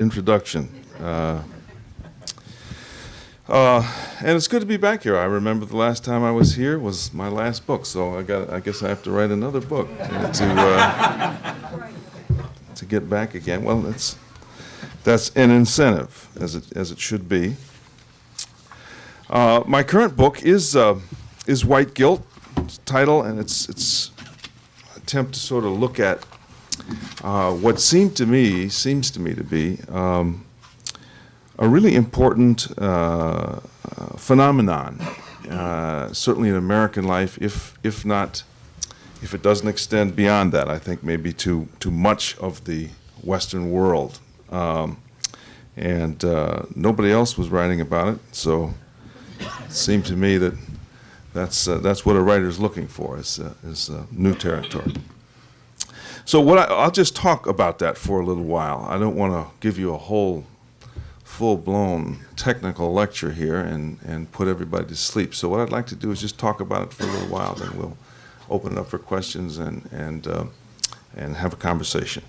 introduction. And it's good to be back here. I remember the last time I was here was my last book, so I guess I have to write another book to get back again. Well, that's an incentive, as it should be. My current book is White Guilt, title, and it's an attempt to sort of look at what seems to me to be a really important phenomenon, certainly in American life, if it doesn't extend beyond that, I think maybe to much of the Western world. And nobody else was writing about it, so it seemed to me that that's what a writer's looking for, is new territory. So I'll just talk about that for a little while. I don't want to give you a whole full-blown technical lecture here and put everybody to sleep. So what I'd like to do is just talk about it for a little while, then we'll open it up for questions and have a conversation.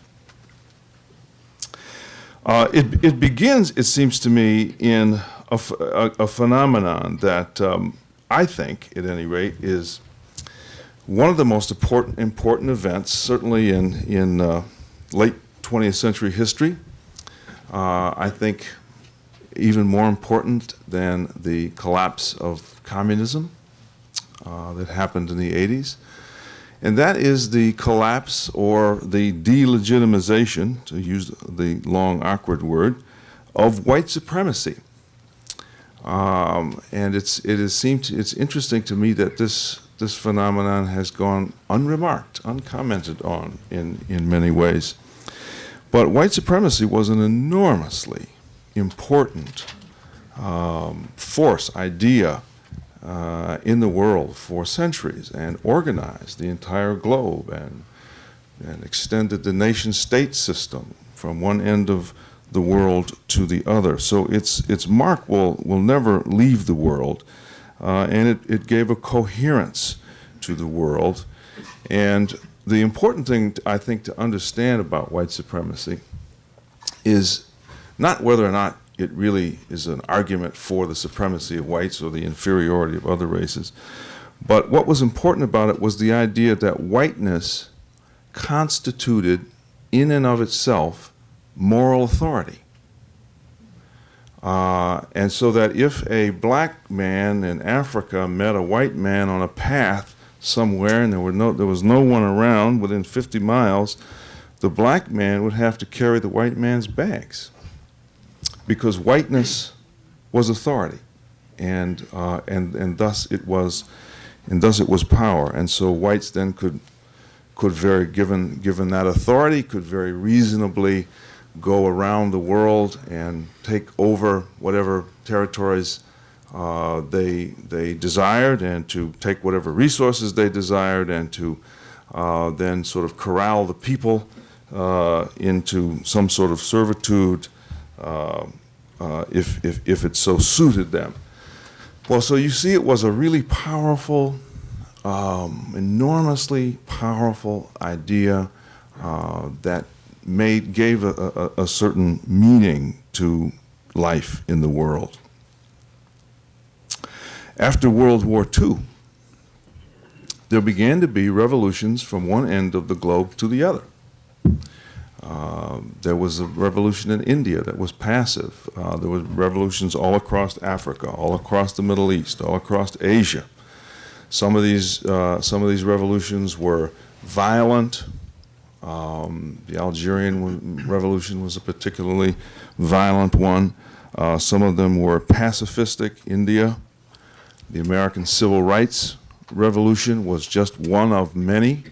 It begins, it seems to me, in a phenomenon that I think, at any rate, is one of the most important events, certainly in late 20th century history. I think even more important than the collapse of communism that happened in the 80s. And that is the collapse or the delegitimization, to use the long, awkward word, of white supremacy. And it's interesting to me that this phenomenon has gone unremarked, uncommented on in many ways. But white supremacy was an enormously important force, idea in the world for centuries, and organized the entire globe and extended the nation-state system from one end of the world to the other. So its mark will never leave the world, and it gave a coherence to the world. And the important thing, I think, to understand about white supremacy is not whether or not it really is an argument for the supremacy of whites or the inferiority of other races, but what was important about it was the idea that whiteness constituted, in and of itself, moral authority. And so that if a black man in Africa met a white man on a path somewhere and there was no one around within 50 miles, the black man would have to carry the white man's bags, because whiteness was authority, and thus it was power. And so whites then could very, given that authority, could very reasonably go around the world and take over whatever territories they desired, and to take whatever resources they desired, and to then sort of corral the people into some sort of servitude if it so suited them. Well, so you see, it was a really powerful, enormously powerful idea that gave a certain meaning to life in the world. After World War II, there began to be revolutions from one end of the globe to the other. There was a revolution in India that was passive. There were revolutions all across Africa, all across the Middle East, all across Asia. Some of these revolutions were violent. The Algerian Revolution was a particularly violent one. Some of them were pacifistic. India, the American Civil Rights Revolution was just one of many.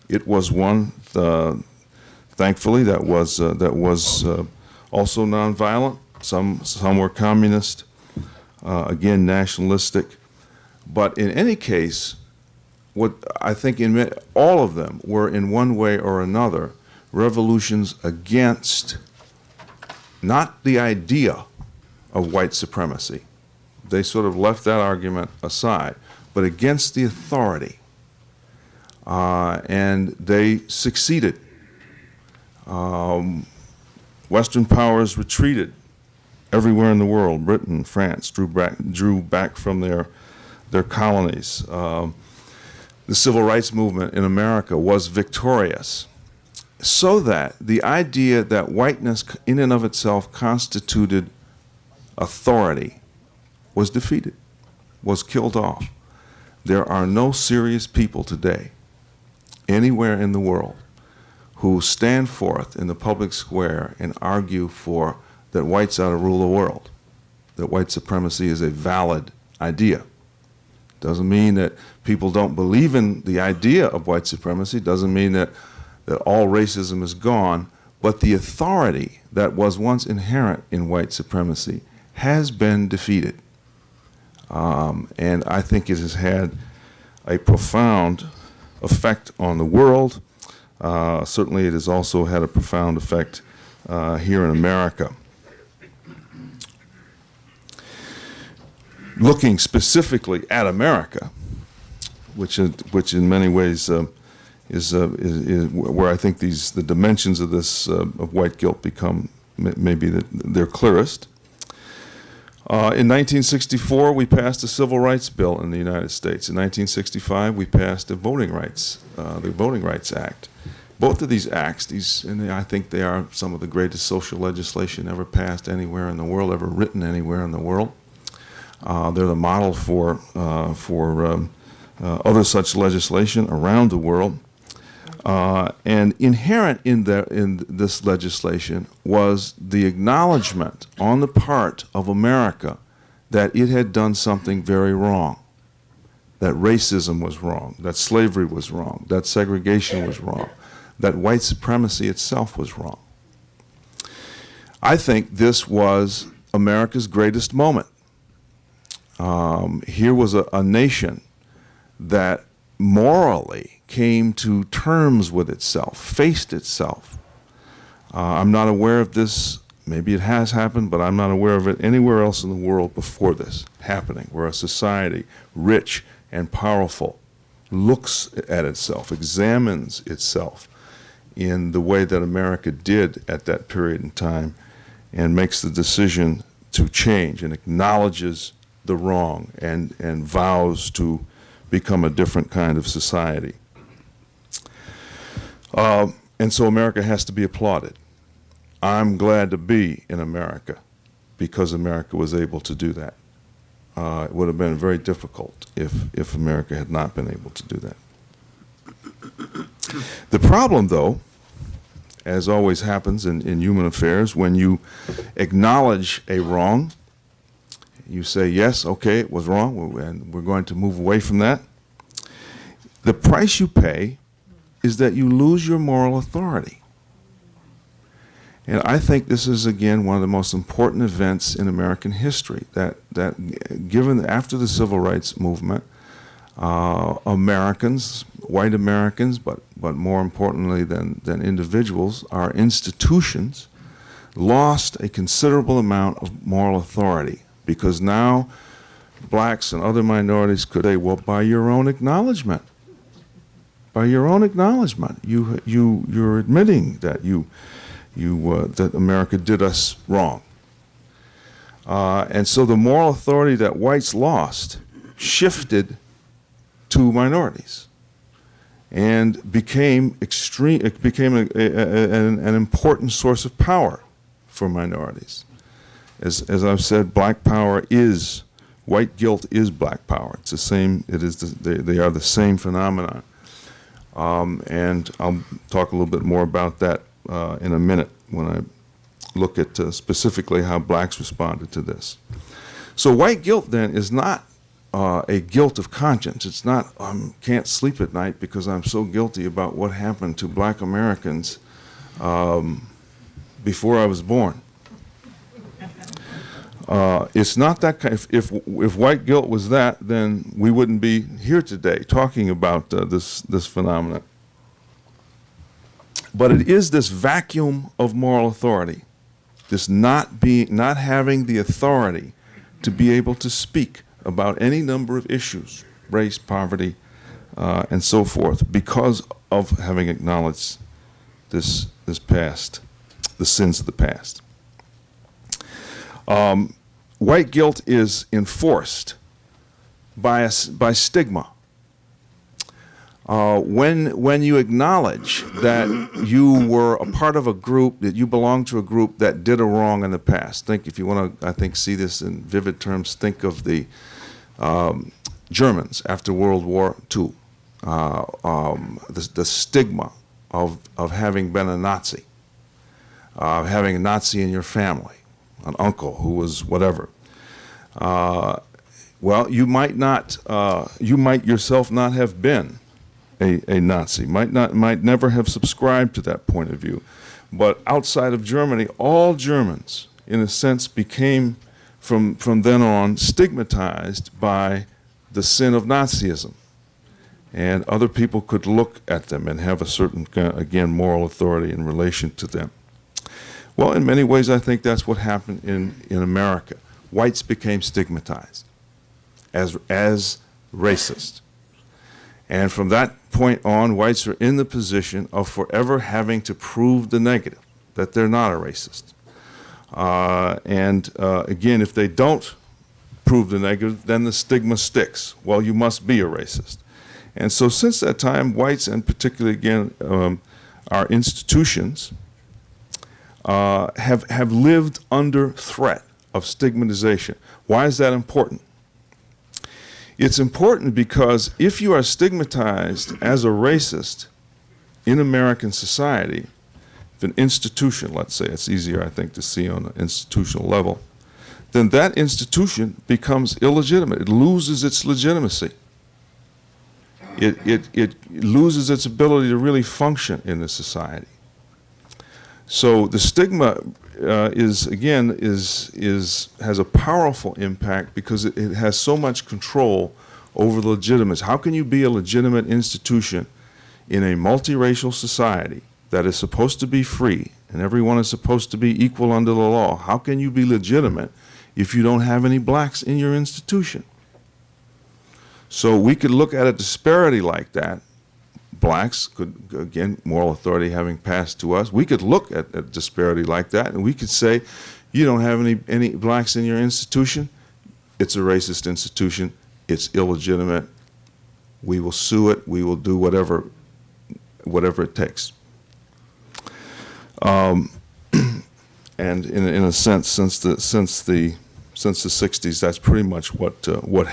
It was one, thankfully, that was also nonviolent. Some were communist, again nationalistic. But in any case, what I think all of them were, in one way or another, revolutions against not the idea of white supremacy. They sort of left that argument aside, but against the authority. And they succeeded. Western powers retreated everywhere in the world. Britain, France drew back from their colonies. The civil rights movement in America was victorious, so that the idea that whiteness in and of itself constituted authority was defeated, was killed off. There are no serious people today, anywhere in the world, who stand forth in the public square and argue for that whites ought to rule the world, that white supremacy is a valid idea. Doesn't mean that people don't believe in the idea of white supremacy, doesn't mean that all racism is gone, but the authority that was once inherent in white supremacy has been defeated. And I think it has had a profound effect on the world. Certainly it has also had a profound effect here in America. Looking specifically at America, which in many ways is where I think the dimensions of this of white guilt become maybe they're clearest. In 1964, we passed a civil rights bill in the United States. In 1965, we passed the Voting Rights Act. Both of these acts, and I think they are some of the greatest social legislation ever passed anywhere in the world, ever written anywhere in the world. They're the model for other such legislation around the world. And inherent in this legislation was the acknowledgement on the part of America that it had done something very wrong, that racism was wrong, that slavery was wrong, that segregation was wrong, that white supremacy itself was wrong. I think this was America's greatest moment. Here was a nation that morally came to terms with itself, faced itself. I'm not aware of this, maybe it has happened, but I'm not aware of it anywhere else in the world before this happening, where a society, rich and powerful, looks at itself, examines itself in the way that America did at that period in time, and makes the decision to change and acknowledges the wrong and vows to become a different kind of society. And so America has to be applauded. I'm glad to be in America because America was able to do that. It would have been very difficult if America had not been able to do that. The problem, though, as always happens in human affairs, when you acknowledge a wrong, you say, yes, okay, it was wrong, and we're going to move away from that. The price you pay is that you lose your moral authority. And I think this is, again, one of the most important events in American history, that given after the Civil Rights Movement, Americans, white Americans, but more importantly than individuals, our institutions, lost a considerable amount of moral authority, because now blacks and other minorities could say, well, by your own acknowledgement, you're admitting that that America did us wrong. And so the moral authority that whites lost shifted to minorities and became an important source of power for minorities. As I've said, black power is, white guilt is black power. It's the same, they are the same phenomenon. And I'll talk a little bit more about that in a minute when I look at specifically how blacks responded to this. So white guilt then is not a guilt of conscience. It's not, I can't sleep at night because I'm so guilty about what happened to black Americans before I was born. It's not that kind. If white guilt was that, then we wouldn't be here today talking about this phenomenon. But it is this vacuum of moral authority, this not having the authority to be able to speak about any number of issues, race, poverty, and so forth, because of having acknowledged this past. the sins of the past. White guilt is enforced by stigma. When you acknowledge that you were a part of a group, that you belong to a group that did a wrong in the past. Think, if you want to, I think, see this in vivid terms, think of the Germans after World War II. The stigma of having been a Nazi, having a Nazi in your family, an uncle who was whatever. Well, you might yourself not have been a Nazi, might never have subscribed to that point of view. But outside of Germany, all Germans, in a sense, became, from then on, stigmatized by the sin of Nazism. And other people could look at them and have a certain, again, moral authority in relation to them. Well, in many ways, I think that's what happened in America. Whites became stigmatized as racist. And from that point on, whites are in the position of forever having to prove the negative, that they're not a racist. Again, if they don't prove the negative, then the stigma sticks. Well, you must be a racist. And so since that time, whites, and particularly, again, our institutions, have lived under threat of stigmatization. Why is that important? It's important because if you are stigmatized as a racist in American society, if an institution, let's say, it's easier, I think, to see on an institutional level, then that institution becomes illegitimate. It loses its legitimacy. It loses its ability to really function in the society. So the stigma has a powerful impact because it has so much control over the legitimacy. How can you be a legitimate institution in a multiracial society that is supposed to be free and everyone is supposed to be equal under the law? How can you be legitimate if you don't have any blacks in your institution? So we could look at a disparity like that. Blacks could, again, moral authority having passed to us, we could look at a disparity like that and we could say, you don't have any blacks in your institution, it's a racist institution, it's illegitimate, we will sue it, we will do whatever it takes. And in a sense, since the 60s, that's pretty much what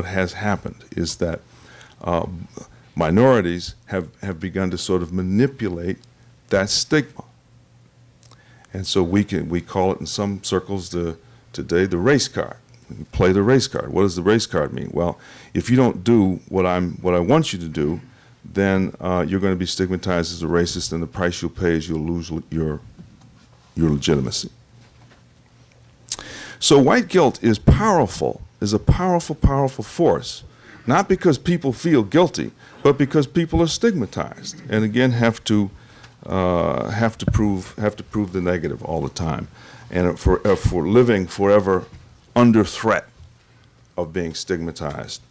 has happened, is that minorities have begun to sort of manipulate that stigma. And so we call it in some circles today the race card. We play the race card. What does the race card mean? Well, if you don't do what I want you to do, then you're going to be stigmatized as a racist, and the price you'll pay is you'll lose your legitimacy. So white guilt is powerful, is a powerful, powerful force, not because people feel guilty, but because people are stigmatized, and again have to prove the negative all the time, and for living forever under threat of being stigmatized.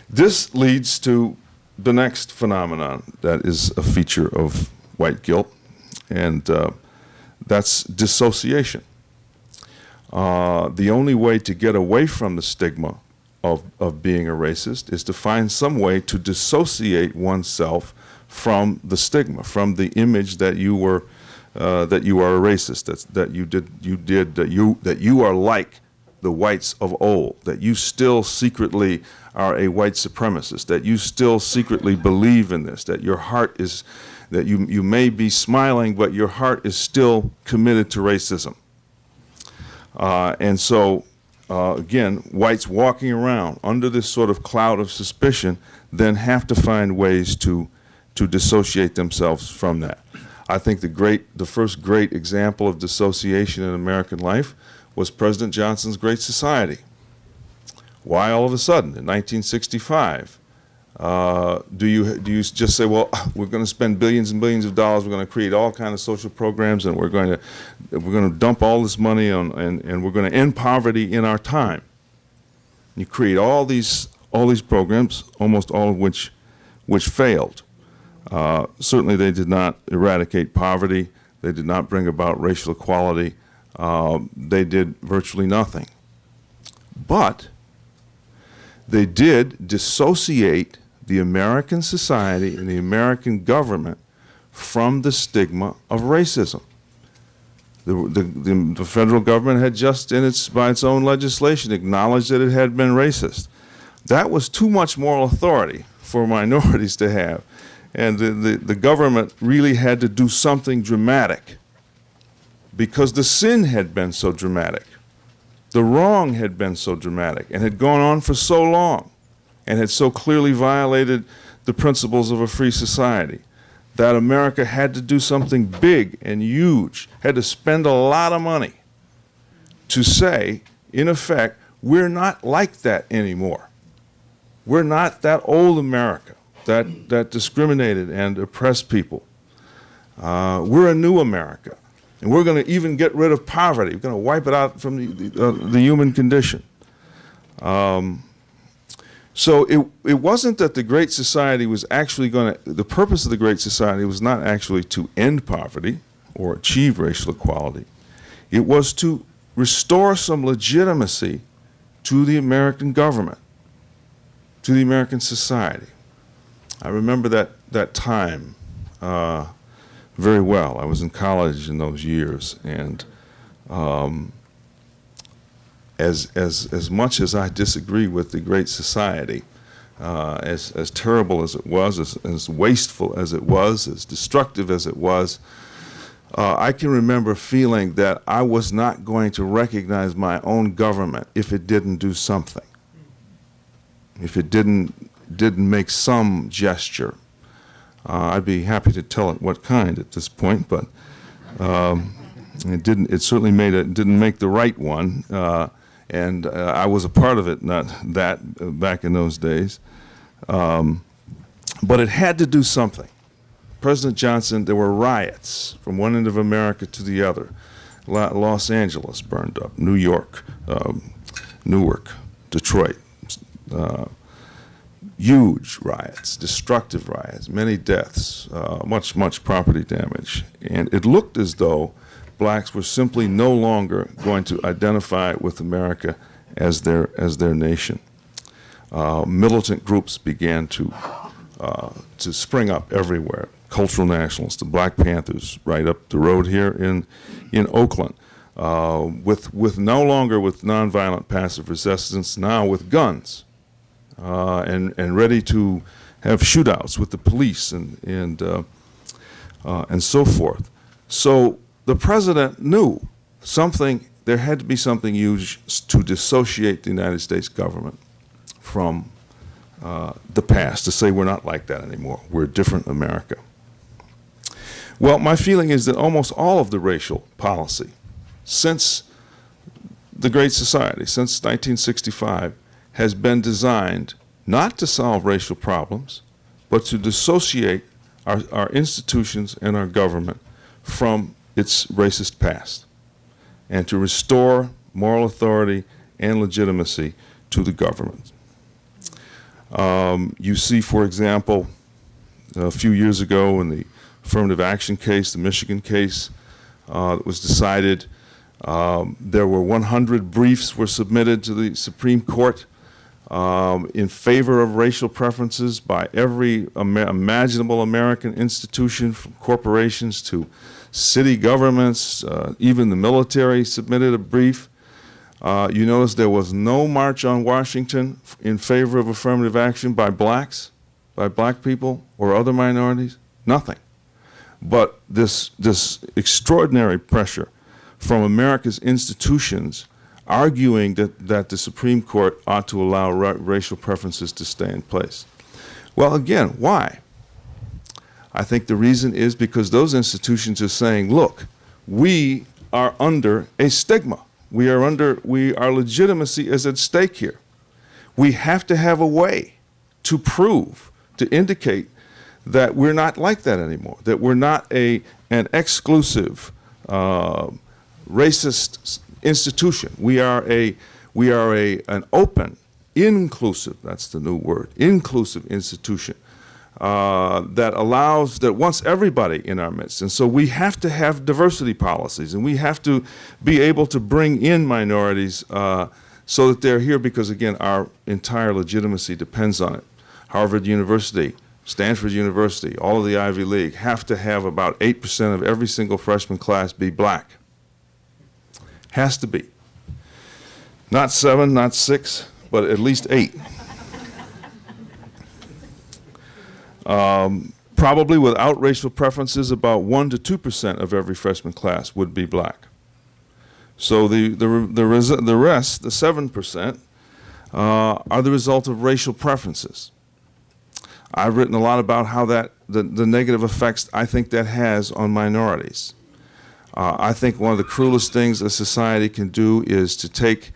This leads to the next phenomenon that is a feature of white guilt, and that's dissociation. The only way to get away from the stigma of being a racist is to find some way to dissociate oneself from the stigma, from the image that you are a racist, that you are like the whites of old, that you still secretly are a white supremacist, that you still secretly believe in this, that your heart is, that you may be smiling, but your heart is still committed to racism. And so, again, whites walking around under this sort of cloud of suspicion then have to find ways to dissociate themselves from that. I think the first great example of dissociation in American life was President Johnson's Great Society. Why all of a sudden, in 1965, do you just say, well, we're going to spend billions and billions of dollars, we're going to create all kinds of social programs, and we're going to dump all this money on, and we're going to end poverty in our time. You create all these programs, almost all of which failed. Certainly they did not eradicate poverty. They did not bring about racial equality. They did virtually nothing. But they did dissociate the American society and the American government from the stigma of racism. The federal government had just, by its own legislation, acknowledged that it had been racist. That was too much moral authority for minorities to have. And the government really had to do something dramatic because the sin had been so dramatic. The wrong had been so dramatic and had gone on for so long and had so clearly violated the principles of a free society that America had to do something big and huge, had to spend a lot of money to say, in effect, we're not like that anymore. We're not that old America that discriminated and oppressed people. We're a new America. And we're going to even get rid of poverty. We're going to wipe it out from the human condition. So it wasn't that the Great Society was actually going to, the purpose of the Great Society was not actually to end poverty or achieve racial equality. It was to restore some legitimacy to the American government, to the American society. I remember that time very well. I was in college in those years, and as much as I disagree with the Great Society, as terrible as it was, as wasteful as it was, as destructive as it was, I can remember feeling that I was not going to recognize my own government if it didn't do something, if it didn't make some gesture. I'd be happy to tell it what kind at this point, but it didn't. It certainly didn't make the right one, and I was a part of it. Not that back in those days, but it had to do something. President Johnson. There were riots from one end of America to the other. Los Angeles burned up. New York, Newark, Detroit. Huge riots, destructive riots, many deaths, much property damage. And it looked as though blacks were simply no longer going to identify with America as their nation. Militant groups began to spring up everywhere. Cultural nationalists, the Black Panthers, right up the road here in Oakland, with no longer with nonviolent passive resistance, now with guns. And ready to have shootouts with the police and so forth. So the president knew there had to be something huge to dissociate the United States government from the past, to say we're not like that anymore. We're a different America. Well, my feeling is that almost all of the racial policy since the Great Society, since 1965, has been designed not to solve racial problems, but to dissociate our institutions and our government from its racist past, and to restore moral authority and legitimacy to the government. You see, for example, a few years ago in the affirmative action case, the Michigan case that was decided, there were 100 briefs were submitted to the Supreme Court in favor of racial preferences by every imaginable American institution, from corporations to city governments, even the military submitted a brief. You notice there was no march on Washington in favor of affirmative action by blacks, by black people or other minorities, nothing. But this extraordinary pressure from America's institutions arguing that the Supreme Court ought to allow racial preferences to stay in place. Well, again, why? I think the reason is because those institutions are saying, look, we are under a stigma. Our legitimacy is at stake here. We have to have a way to prove, to indicate that we're not like that anymore, that we're not an exclusive, racist institution. We are an open, inclusive, that's the new word, inclusive institution that wants everybody in our midst. And so we have to have diversity policies, and we have to be able to bring in minorities so that they're here, because, again, our entire legitimacy depends on it. Harvard University, Stanford University, all of the Ivy League have to have about 8% of every single freshman class be black. Has to be. Not 7, not 6, but at least 8. Probably without racial preferences, about 1 to 2% of every freshman class would be black. So the rest, the 7%, are the result of racial preferences. I've written a lot about how the negative effects I think that has on minorities. I think one of the cruelest things a society can do is to take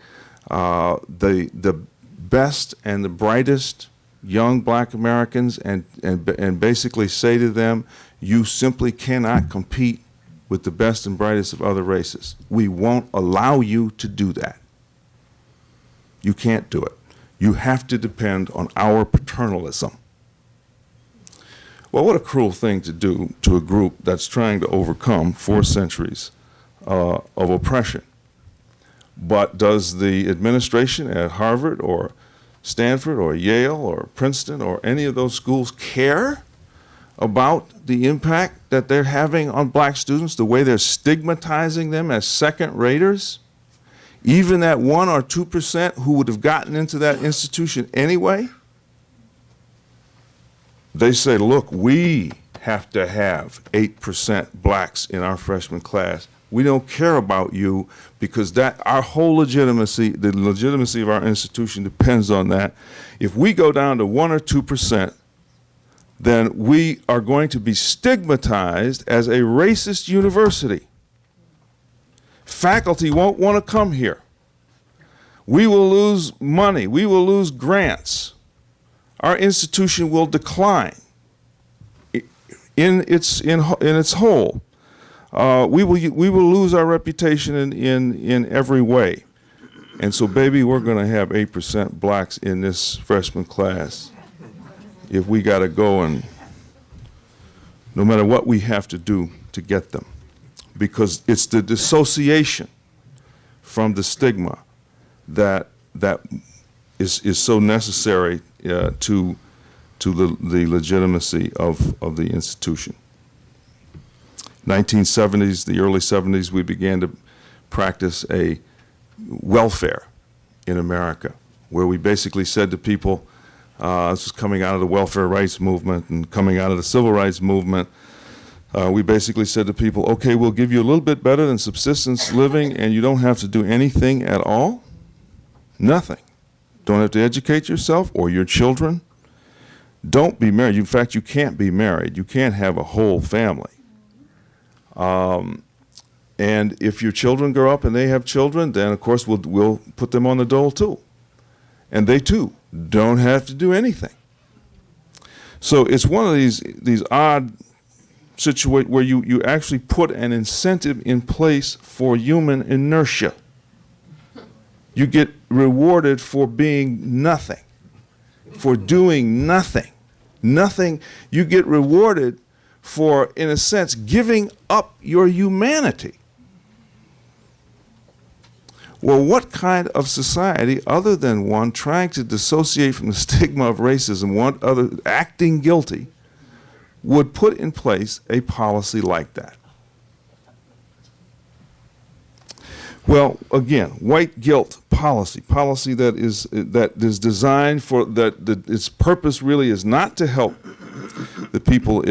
the best and the brightest young black Americans and basically say to them, you simply cannot compete with the best and brightest of other races. We won't allow you to do that. You can't do it. You have to depend on our paternalism. Well, what a cruel thing to do to a group that's trying to overcome 4 centuries of oppression. But does the administration at Harvard or Stanford or Yale or Princeton or any of those schools care about the impact that they're having on black students, the way they're stigmatizing them as second-raters? Even that 1 or 2% who would have gotten into that institution anyway? They say, look, we have to have 8% blacks in our freshman class. We don't care about you because our whole legitimacy, the legitimacy of our institution depends on that. If we go down to 1 or 2%, then we are going to be stigmatized as a racist university. Faculty won't want to come here. We will lose money. We will lose grants. Our institution will decline in its whole. We will lose our reputation in every way. And so, baby, we're going to have 8% blacks in this freshman class if we got to go, and no matter what we have to do to get them. Because it's the dissociation from the stigma that is so necessary to the legitimacy of the institution. 1970s, the early 70s, we began to practice a welfare in America, where we basically said to people, this was coming out of the welfare rights movement and coming out of the civil rights movement, we basically said to people, okay, we'll give you a little bit better than subsistence living, and you don't have to do anything at all. Nothing. Don't have to educate yourself or your children. Don't be married. In fact, you can't be married. You can't have a whole family. And if your children grow up and they have children, then of course we'll put them on the dole too. And they too don't have to do anything. So it's one of these odd situations where you actually put an incentive in place for human inertia. You get rewarded for being nothing, for doing nothing. Nothing. You get rewarded for, in a sense, giving up your humanity. Well, what kind of society, other than one trying to dissociate from the stigma of racism, one other acting guilty, would put in place a policy like that? Well, again, white guilt policy that is designed for that its purpose really is not to help the people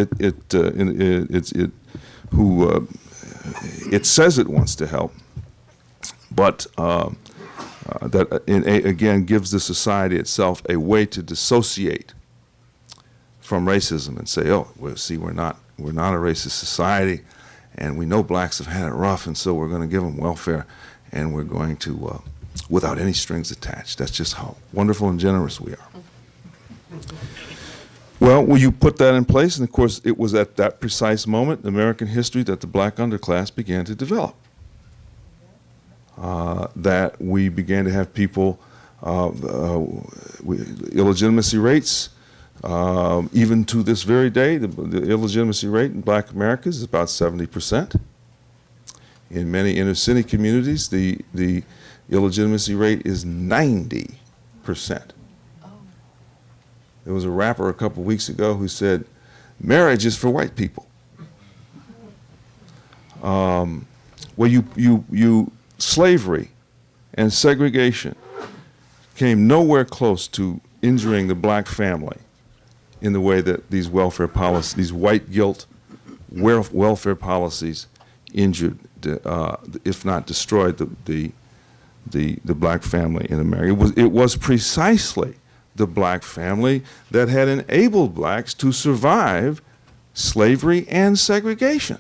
who it says it wants to help, but that again gives the society itself a way to dissociate from racism and say, oh, well, see, we're not a racist society, and we know blacks have had it rough, and so we're going to give them welfare, and we're going to, without any strings attached. That's just how wonderful and generous we are. Well, you put that in place, and of course, it was at that precise moment in American history that the black underclass began to develop. That we began to have people, illegitimacy rates Even to this very day, the illegitimacy rate in black Americans is about 70%. In many inner city communities, the illegitimacy rate is 90%. There was a rapper a couple weeks ago who said, marriage is for white people. Slavery and segregation came nowhere close to injuring the black family in the way that these welfare policies, these white guilt welfare policies injured, if not destroyed, the black family in America. It was precisely the black family that had enabled blacks to survive slavery and segregation.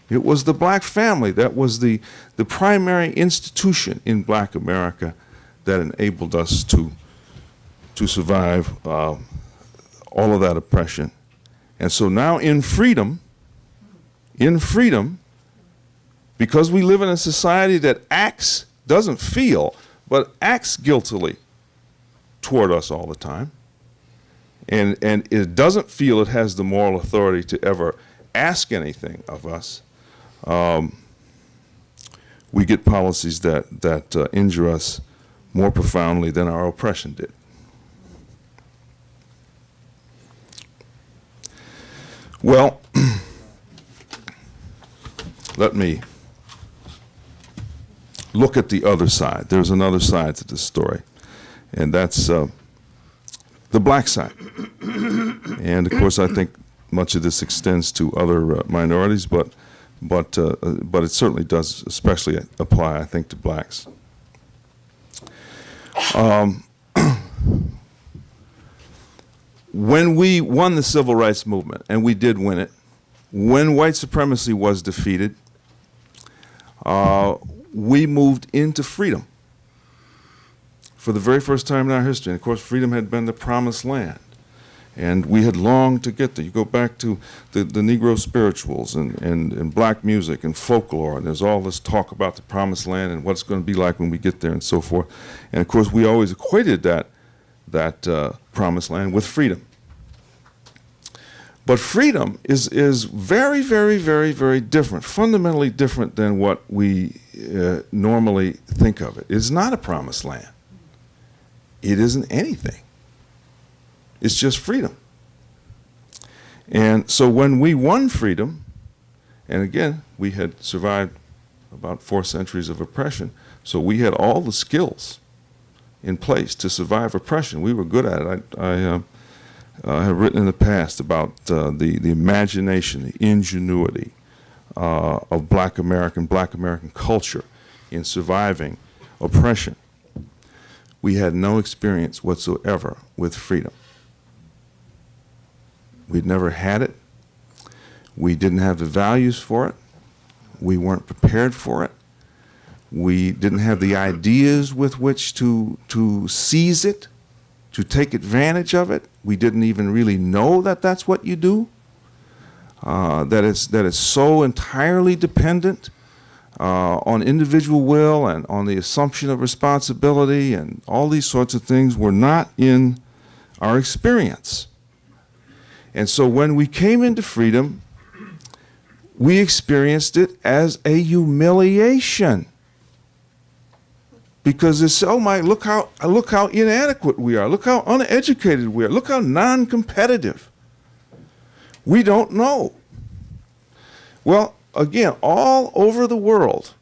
It was the black family that was the primary institution in black America that enabled us to survive all of that oppression. And so now in freedom, because we live in a society that doesn't feel, but acts guiltily toward us all the time, and it doesn't feel it has the moral authority to ever ask anything of us, we get policies that injure us more profoundly than our oppression did. Well, let me look at the other side. There's another side to this story, and that's the black side. And of course, I think much of this extends to other minorities, but it certainly does especially apply, I think, to blacks. When we won the civil rights movement, and we did win it, when white supremacy was defeated, we moved into freedom for the very first time in our history. And of course, freedom had been the promised land, and we had longed to get there. You go back to the Negro spirituals and black music and folklore, and there's all this talk about the promised land and what it's going to be like when we get there and so forth. And of course, we always equated that promised land with freedom. But freedom is very, very, very, very different, fundamentally different than what we normally think of it. It's not a promised land. It isn't anything. It's just freedom. And so when we won freedom, and again, we had survived about 4 centuries of oppression, so we had all the skills in place to survive oppression. We were good at it. I have written in the past about the imagination, the ingenuity of black American culture in surviving oppression. We had no experience whatsoever with freedom. We'd never had it. We didn't have the values for it. We weren't prepared for it. We didn't have the ideas with which to seize it, to take advantage of it. We didn't even really know that that's what you do. That it's so entirely dependent on individual will and on the assumption of responsibility, and all these sorts of things were not in our experience. And so when we came into freedom, we experienced it as a humiliation. Because it's, oh my, look how inadequate we are. Look how uneducated we are. Look how non-competitive. We don't know. Well, again, all over the world,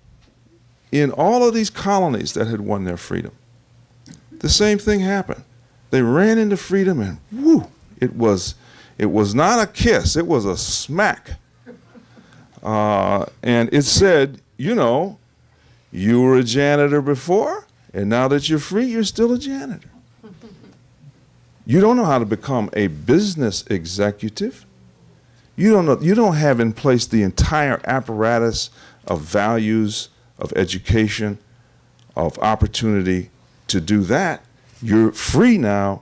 in all of these colonies that had won their freedom, the same thing happened. They ran into freedom, and whoo, it was not a kiss, it was a smack. And it said, you know, you were a janitor before, and now that you're free, you're still a janitor. You don't know how to become a business executive. You don't have in place the entire apparatus of values, of education, of opportunity to do that. You're free now,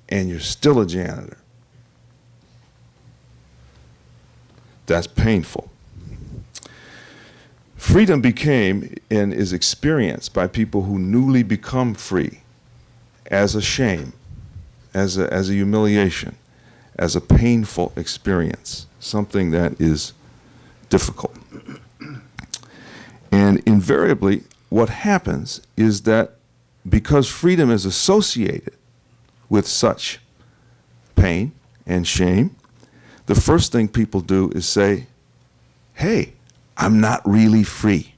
and you're still a janitor. That's painful. Freedom became and is experienced by people who newly become free as a shame, as a humiliation, as a painful experience, something that is difficult. And invariably, what happens is that because freedom is associated with such pain and shame, the first thing people do is say, hey, I'm not really free.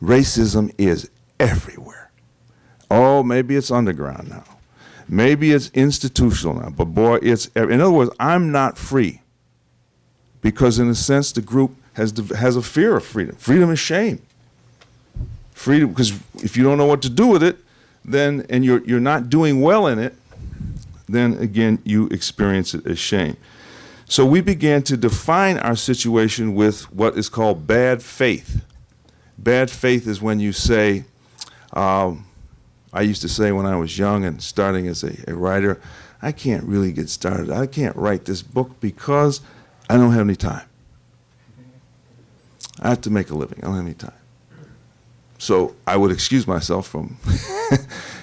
Racism is everywhere. Oh, maybe it's underground now. Maybe it's institutional now, but boy, in other words, I'm not free. Because in a sense, the group has a fear of freedom. Freedom is shame. Freedom, because if you don't know what to do with it, then, and you're not doing well in it, then again, you experience it as shame. So we began to define our situation with what is called bad faith. Bad faith is when you say, I used to say when I was young and starting as a writer, I can't really get started. I can't write this book because I don't have any time. I have to make a living. I don't have any time. So I would excuse myself from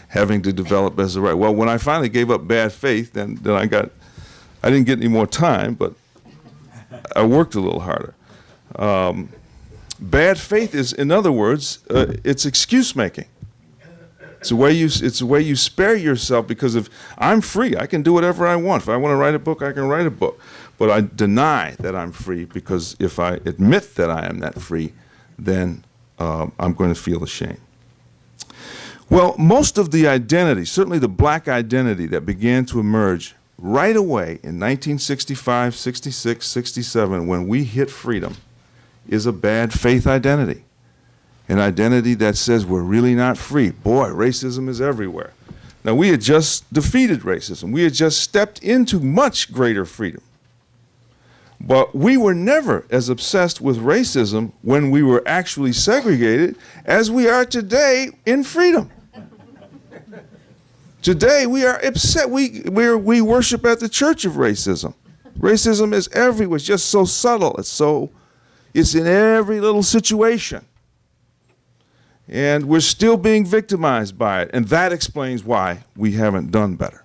having to develop as a writer. Well, when I finally gave up bad faith, then I didn't get any more time, but I worked a little harder. Bad faith is, in other words, it's excuse making. It's a way you spare yourself, because if I'm free, I can do whatever I want. If I want to write a book, I can write a book. But I deny that I'm free, because if I admit that I am not free, then I'm going to feel ashamed. Well, most of the identity, certainly the black identity that began to emerge right away in 1965, 66, 67, when we hit freedom, is a bad faith identity. An identity that says we're really not free. Boy, racism is everywhere. Now, we had just defeated racism. We had just stepped into much greater freedom. But we were never as obsessed with racism when we were actually segregated as we are today in freedom. Today, we are upset. We worship at the church of racism. Racism is everywhere. It's just so subtle. It's in every little situation. And we're still being victimized by it. And that explains why we haven't done better.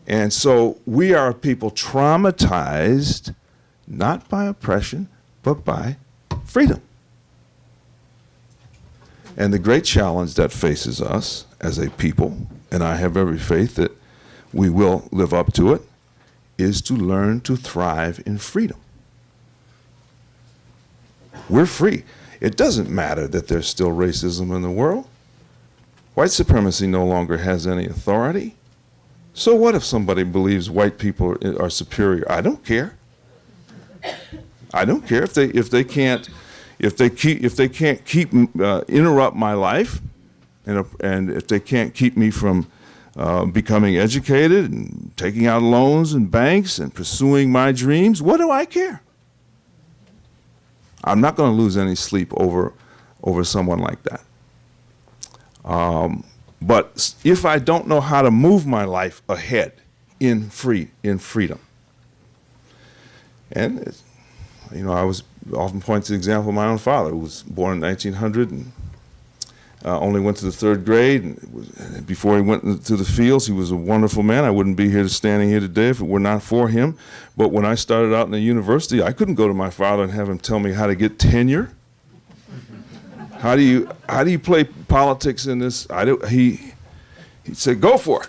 And so we are people traumatized, not by oppression, but by freedom. And the great challenge that faces us as a people, and I have every faith that we will live up to it, is to learn to thrive in freedom. We're free. It doesn't matter that there's still racism in the world. White supremacy no longer has any authority. So what if somebody believes white people are superior? I don't care. I don't care if they can't interrupt my life, and if they can't keep me from becoming educated and taking out loans in banks and pursuing my dreams. What do I care? I'm not going to lose any sleep over someone like that. But if I don't know how to move my life ahead in freedom, and I was often point to the example of my own father, who was born in 1900 and only went to the third grade. And before he went to the fields, he was a wonderful man. I wouldn't be standing here today if it were not for him. But when I started out in the university, I couldn't go to my father and have him tell me how to get tenure. How do you play politics in this? He said, go for it.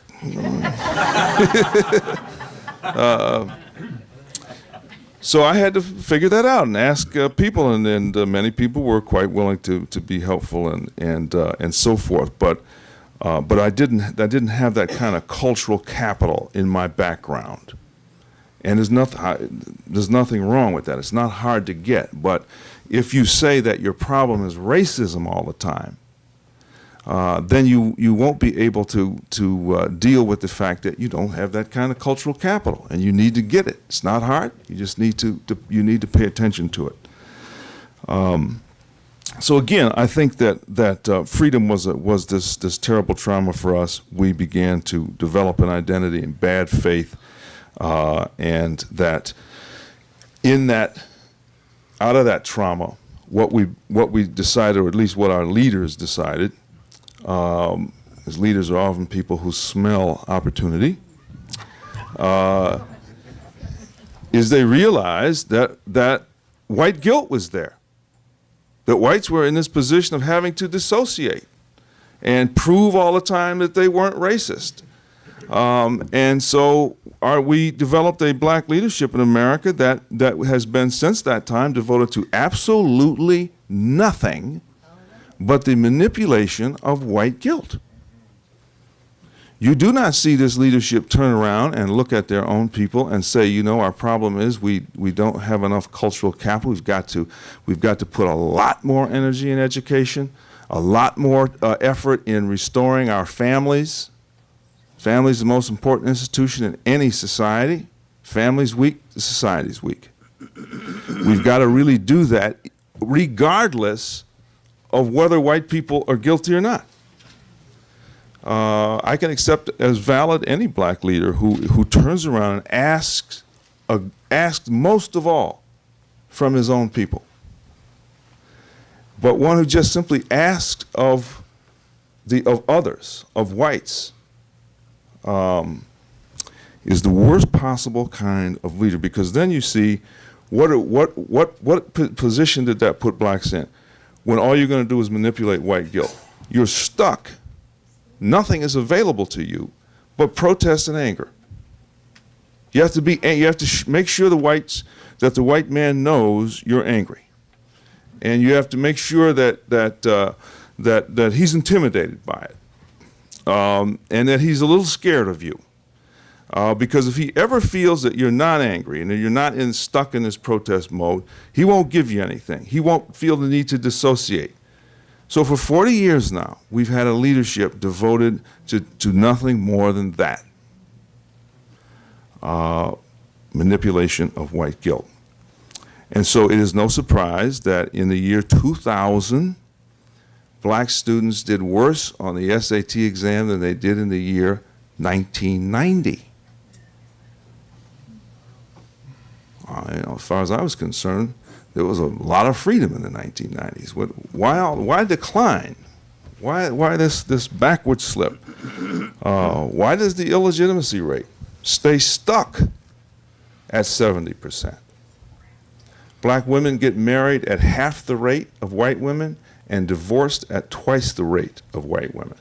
So I had to figure that out and ask people, and many people were quite willing to be helpful and so forth. But I didn't have that kind of cultural capital in my background, and there's nothing wrong with that. It's not hard to get. But if you say that your problem is racism all the time, then you won't be able to deal with the fact that you don't have that kind of cultural capital, and you need to get it. It's not hard. You just need to pay attention to it. So again, I think that freedom was this terrible trauma for us. We began to develop an identity in bad faith, and that out of that trauma, what we decided, or at least what our leaders decided, as leaders are often people who smell opportunity, is they realized that white guilt was there. That whites were in this position of having to dissociate and prove all the time that they weren't racist. And so we developed a black leadership in America that has been since that time devoted to absolutely nothing but the manipulation of white guilt. You do not see this leadership turn around and look at their own people and say, you know, our problem is we don't have enough cultural capital. We've got to put a lot more energy in education, a lot more effort in restoring our families. Family is the most important institution in any society. Family's weak, the society's weak. We've got to really do that regardless of whether white people are guilty or not. I can accept as valid any black leader who turns around and asks most of all from his own people. But one who just simply asks of others, of whites, is the worst possible kind of leader, because then you see what position did that put blacks in when all you're going to do is manipulate white guilt. You're stuck. Nothing is available to you but protest and anger. You have to make sure that the white man knows you're angry, and you have to make sure that he's intimidated by it, and that he's a little scared of you, because if he ever feels that you're not angry and that you're not stuck in this protest mode, he won't give you anything. He won't feel the need to dissociate. So for 40 years now, we've had a leadership devoted to nothing more than that. Manipulation of white guilt. And so it is no surprise that in the year 2000, black students did worse on the SAT exam than they did in the year 1990. As far as I was concerned, there was a lot of freedom in the 1990s. Why decline? Why this backward slip? Why does the illegitimacy rate stay stuck at 70%? Black women get married at half the rate of white women and divorced at twice the rate of white women.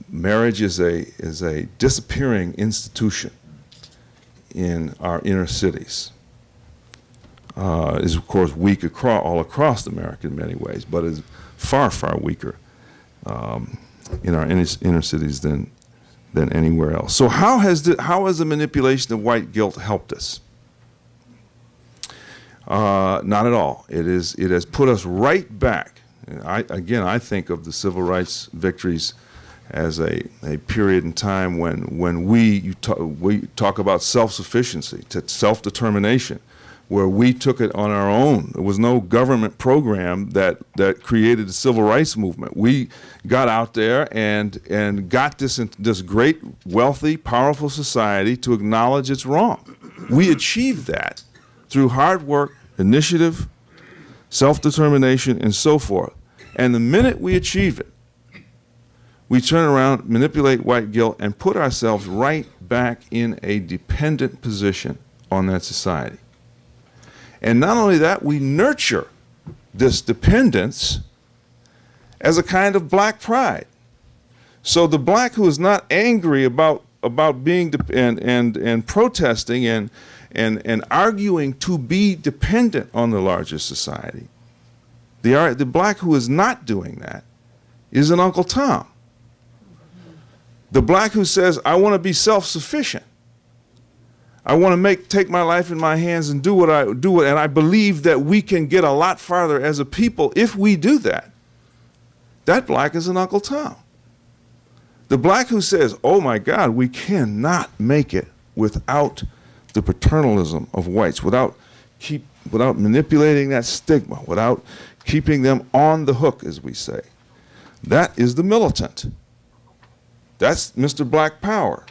Marriage is a disappearing institution in our inner cities. Is of course weak all across America in many ways, but is far, far weaker in our inner cities than anywhere else. So how has the manipulation of white guilt helped us? Not at all. It has put us right back. I think of the civil rights victories as a period in time when we talk about self-sufficiency, self-determination, where we took it on our own. There was no government program that created the civil rights movement. We got out there and got this great, wealthy, powerful society to acknowledge it's wrong. We achieved that through hard work, initiative, self-determination, and so forth. And the minute we achieve it, we turn around, manipulate white guilt, and put ourselves right back in a dependent position on that society. And not only that, we nurture this dependence as a kind of black pride. So the black who is not angry about being and protesting and arguing to be dependent on the larger society, the black who is not doing that is an Uncle Tom. The black who says, I want to be self-sufficient. I want to take my life in my hands and do it, and I believe that we can get a lot farther as a people if we do that. That black is an Uncle Tom. The black who says, oh my God, we cannot make it without the paternalism of whites, without manipulating that stigma, without keeping them on the hook, as we say. That is the militant. That's Mr. Black Power.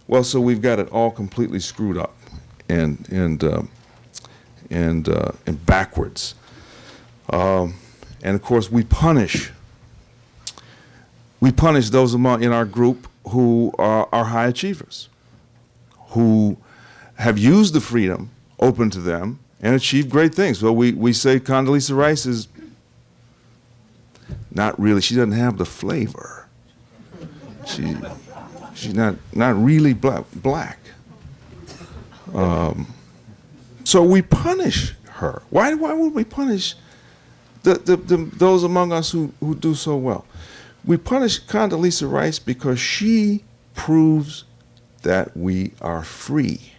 Well, so we've got it all completely screwed up and backwards. And of course, we punish those in our group who are high achievers, who have used the freedom open to them and achieved great things. Well, we say Condoleezza Rice is not really, she doesn't have the flavor. She's not really black. So we punish her. Why would we punish those among us who do so well? We punish Condoleezza Rice because she proves that we are free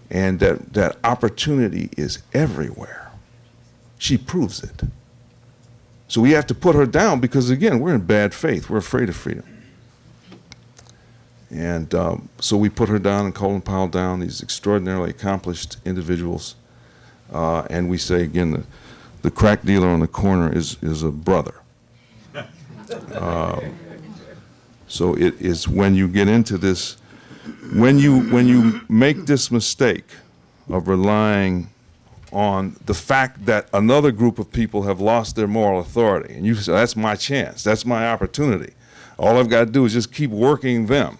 and that opportunity is everywhere. She proves it. So we have to put her down because, again, we're in bad faith. We're afraid of freedom. And so we put her down and Colin Powell down, these extraordinarily accomplished individuals. And we say, again, the crack dealer on the corner is a brother. So it is when you get into this, when you make this mistake of relying on the fact that another group of people have lost their moral authority, and you say, that's my chance, that's my opportunity, all I've got to do is just keep working them,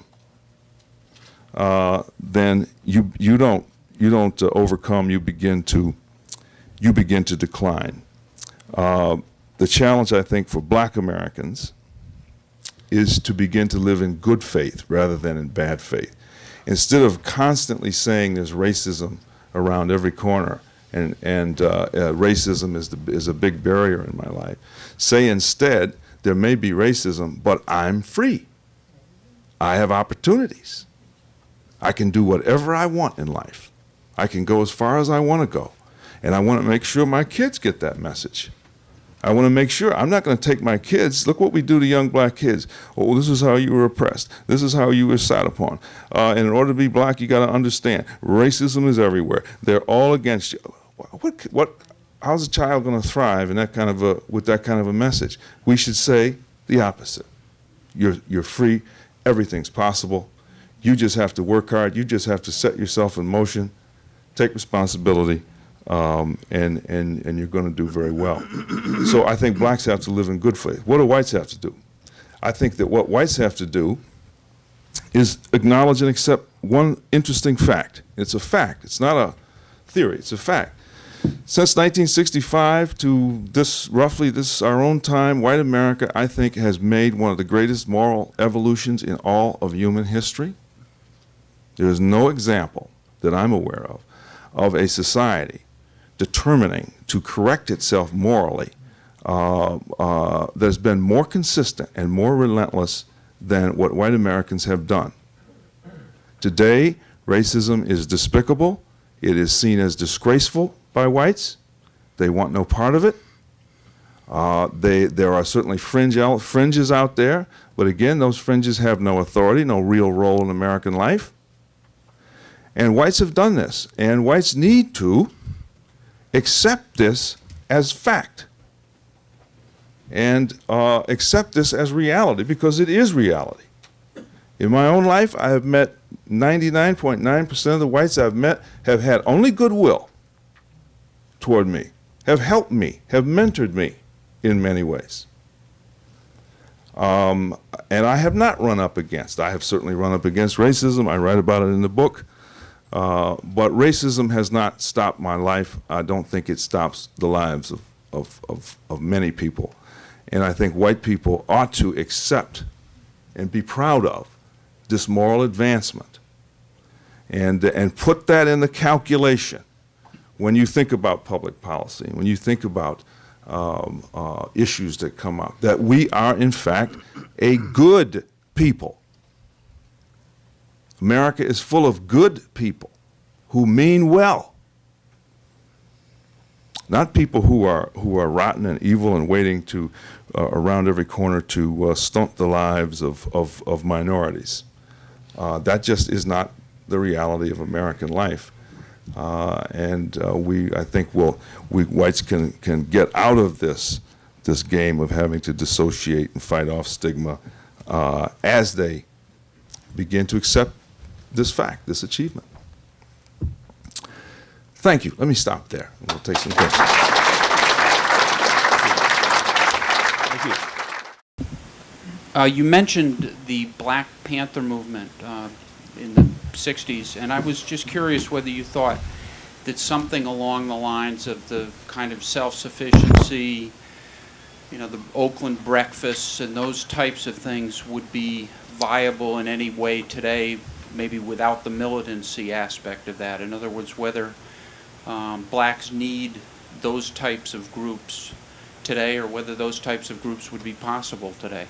then you don't overcome, you begin to decline. The challenge, I think, for black Americans is to begin to live in good faith rather than in bad faith. Instead of constantly saying there's racism around every corner and racism is a big barrier in my life, say instead, there may be racism, but I'm free. I have opportunities. I can do whatever I want in life. I can go as far as I want to go. And I want to make sure my kids get that message. I want to make sure I'm not going to take my kids. Look what we do to young black kids. Oh, this is how you were oppressed. This is how you were sat upon. And in order to be black, you got to understand racism is everywhere. They're all against you. How's a child going to thrive in with that kind of a message? We should say the opposite. You're free. Everything's possible. You just have to work hard. You just have to set yourself in motion, take responsibility. And you're going to do very well. So I think blacks have to live in good faith. What do whites have to do? I think that what whites have to do is acknowledge and accept one interesting fact. It's a fact. It's not a theory. It's a fact. Since 1965 to roughly our own time, white America, I think, has made one of the greatest moral evolutions in all of human history. There is no example that I'm aware of a society determining to correct itself morally that's been more consistent and more relentless than what white Americans have done. Today, racism is despicable. It is seen as disgraceful by whites. They want no part of it. There are certainly fringes out there, but again, those fringes have no authority, no real role in American life. And whites have done this, and whites need to accept this as fact and accept this as reality, because it is reality. In my own life, I have met 99.9% of the whites I've met have had only goodwill toward me, have helped me, have mentored me in many ways. And I have not run up against, I have certainly run up against racism. I write about it in the book. But racism has not stopped my life. I don't think it stops the lives of many people. And I think white people ought to accept and be proud of this moral advancement and put that in the calculation when you think about public policy, when you think about issues that come up, that we are, in fact, a good people. America is full of good people who mean well, not people who are rotten and evil and waiting to around every corner to stump the lives of minorities. That just is not the reality of American life, and I think we whites can get out of this game of having to dissociate and fight off stigma as they begin to accept this fact, this achievement. Thank you. Let me stop there. We'll take some questions. Thank you. You mentioned the Black Panther movement in the 60s, and I was just curious whether you thought that something along the lines of the kind of self-sufficiency, you know, the Oakland breakfasts and those types of things would be viable in any way today, maybe without the militancy aspect of that. In other words, whether blacks need those types of groups today, or whether those types of groups would be possible today.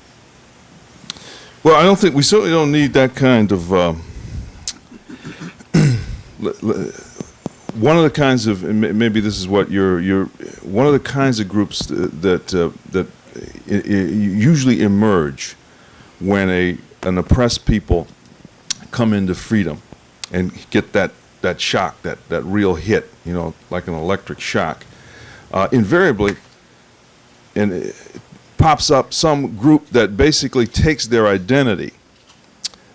Well, I don't think we certainly don't need that kind of. One of the kinds of, and maybe this is what you're one of the kinds of groups that usually emerge when an oppressed people come into freedom and get that shock, that real hit, you know, like an electric shock. Invariably, and it pops up some group that basically takes their identity,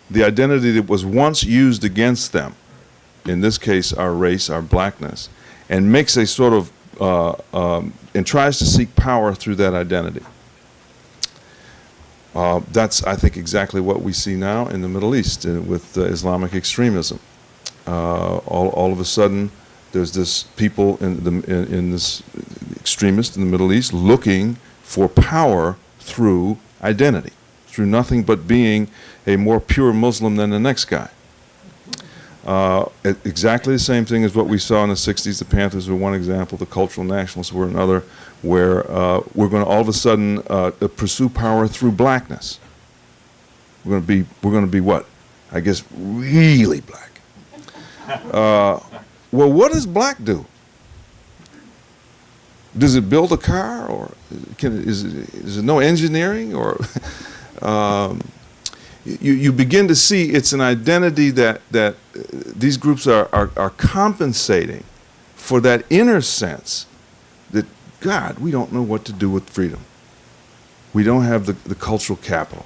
the identity that was once used against them, in this case our race, our blackness, and makes a sort of, and tries to seek power through that identity. That's, I think, exactly what we see now in the Middle East with Islamic extremism. All of a sudden, there's this people in this extremist in the Middle East looking for power through identity, through nothing but being a more pure Muslim than the next guy. Exactly the same thing as what we saw in the 60s. The Panthers were one example, the cultural nationalists were another, where we're going to all of a sudden pursue power through blackness. We're going to be what? I guess really black. Well, what does black do? Does it build a car, or is it no engineering, or you begin to see it's an identity that these groups are compensating for that inner sense that, God, we don't know what to do with freedom. We don't have the cultural capital.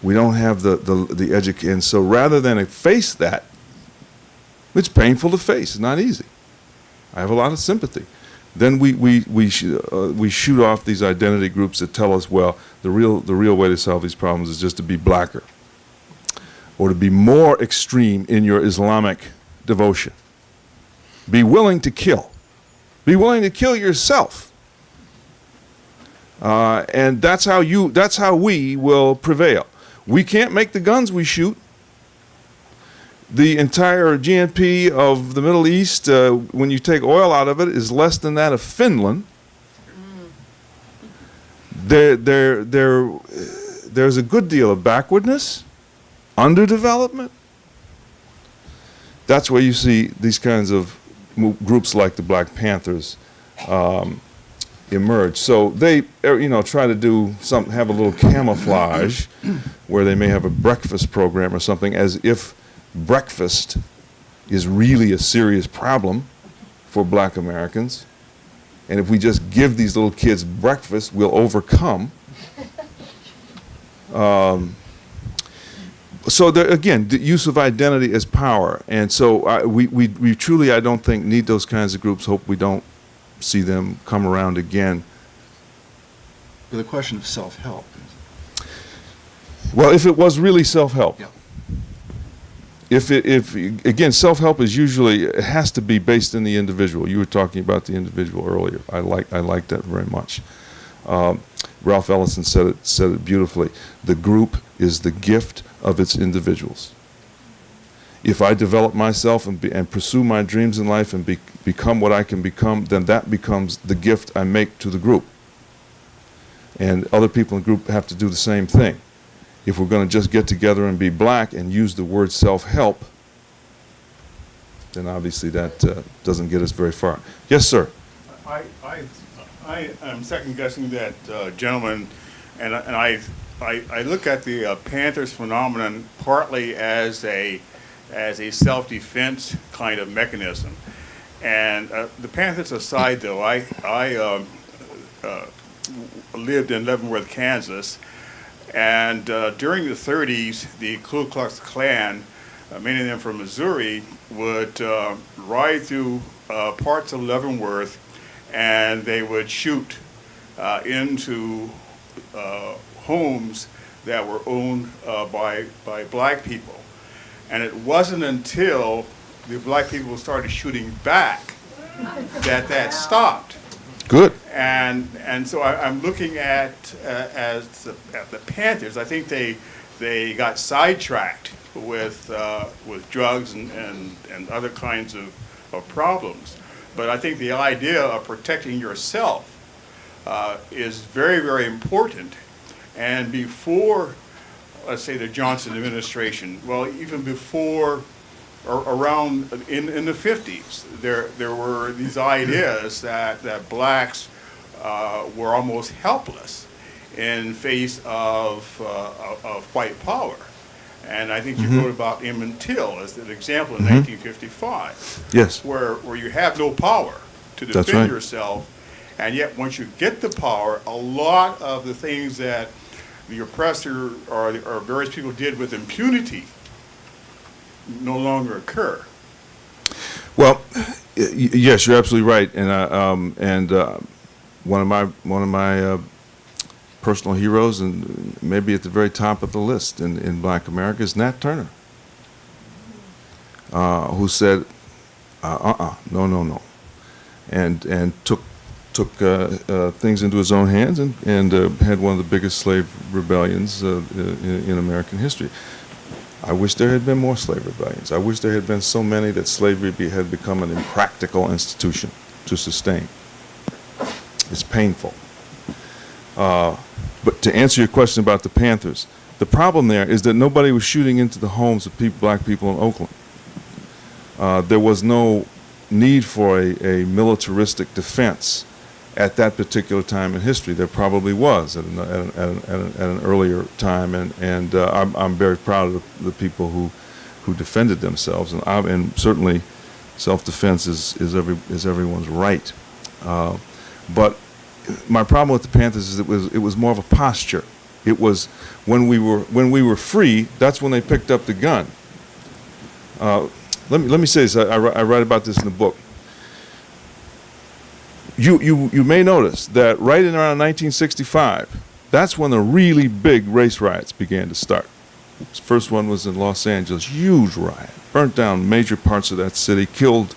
We don't have the education. And so rather than face that, it's painful to face. It's not easy. I have a lot of sympathy. Then we shoot off these identity groups that tell us, well, the real way to solve these problems is just to be blacker, or to be more extreme in your Islamic devotion. Be willing to kill. Be willing to kill yourself. And that's how we will prevail. We can't make the guns we shoot. The entire GNP of the Middle East, when you take oil out of it, is less than that of Finland. There's a good deal of backwardness, underdevelopment. That's where you see these kinds of groups like the Black Panthers emerge. So they, try to do something, have a little camouflage, where they may have a breakfast program or something, as if breakfast is really a serious problem for black Americans. And if we just give these little kids breakfast, we'll overcome. So there, again, the use of identity as power. And so we truly, I don't think, need those kinds of groups. Hope we don't see them come around again. The question of self-help. Well, if it was really self-help. Yeah. If again, self-help is usually, it has to be based in the individual. You were talking about the individual earlier. I like that very much. Ralph Ellison said it beautifully. The group is the gift of its individuals. If I develop myself and pursue my dreams in life and become what I can become, then that becomes the gift I make to the group. And other people in the group have to do the same thing. If we're going to just get together and be black and use the word self-help, then obviously that doesn't get us very far. Yes, sir. I am second guessing that gentleman, and I look at the Panthers phenomenon partly as a self-defense kind of mechanism. And the Panthers aside, though, I lived in Leavenworth, Kansas. And during the 30s, the Ku Klux Klan, many of them from Missouri, would ride through parts of Leavenworth, and they would shoot into homes that were owned by black people. And it wasn't until the black people started shooting back that stopped. Good. And so I'm looking at the Panthers. I think they got sidetracked with drugs and other kinds of problems. But I think the idea of protecting yourself is very, very important. And before, let's say, the Johnson administration, well, even before or around in the 50s, there were these ideas that blacks were almost helpless in face of white power. And I think you wrote about Emmett Till as an example in 1955. Yes. Where you have no power to That's defend right. yourself, and yet once you get the power, a lot of the things that the oppressor or various people did with impunity no longer occur. Well, yes, you're absolutely right, and one of my personal heroes, and maybe at the very top of the list in Black America, is Nat Turner, who said, no, and took things into his own hands and had one of the biggest slave rebellions in American history. I wish there had been more slave rebellions. I wish there had been so many that slavery had become an impractical institution to sustain. It's painful. But to answer your question about the Panthers, the problem there is that nobody was shooting into the homes of black people in Oakland. There was no need for a militaristic defense at that particular time in history. There probably was at an earlier time, and I'm very proud of the people who defended themselves, and certainly self-defense is everyone's right. But my problem with the Panthers is it was more of a posture. It was when we were free. That's when they picked up the gun. Let me say this. I write about this in the book. You may notice that right in around 1965, that's when the really big race riots began to start. The first one was in Los Angeles, huge riot, burnt down major parts of that city, killed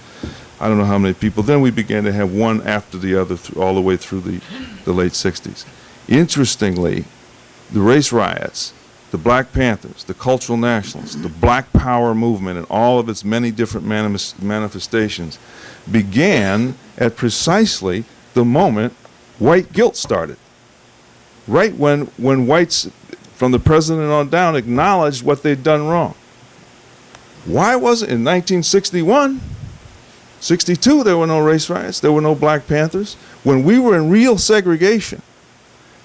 I don't know how many people. Then we began to have one after the other all the way through the late 60s. Interestingly, the race riots, the Black Panthers, the cultural nationalists, the Black Power movement, and all of its many different manifestations began at precisely the moment white guilt started. Right when whites, from the president on down, acknowledged what they'd done wrong. Why was it in 1961? 62, there were no race riots, there were no Black Panthers. When we were in real segregation,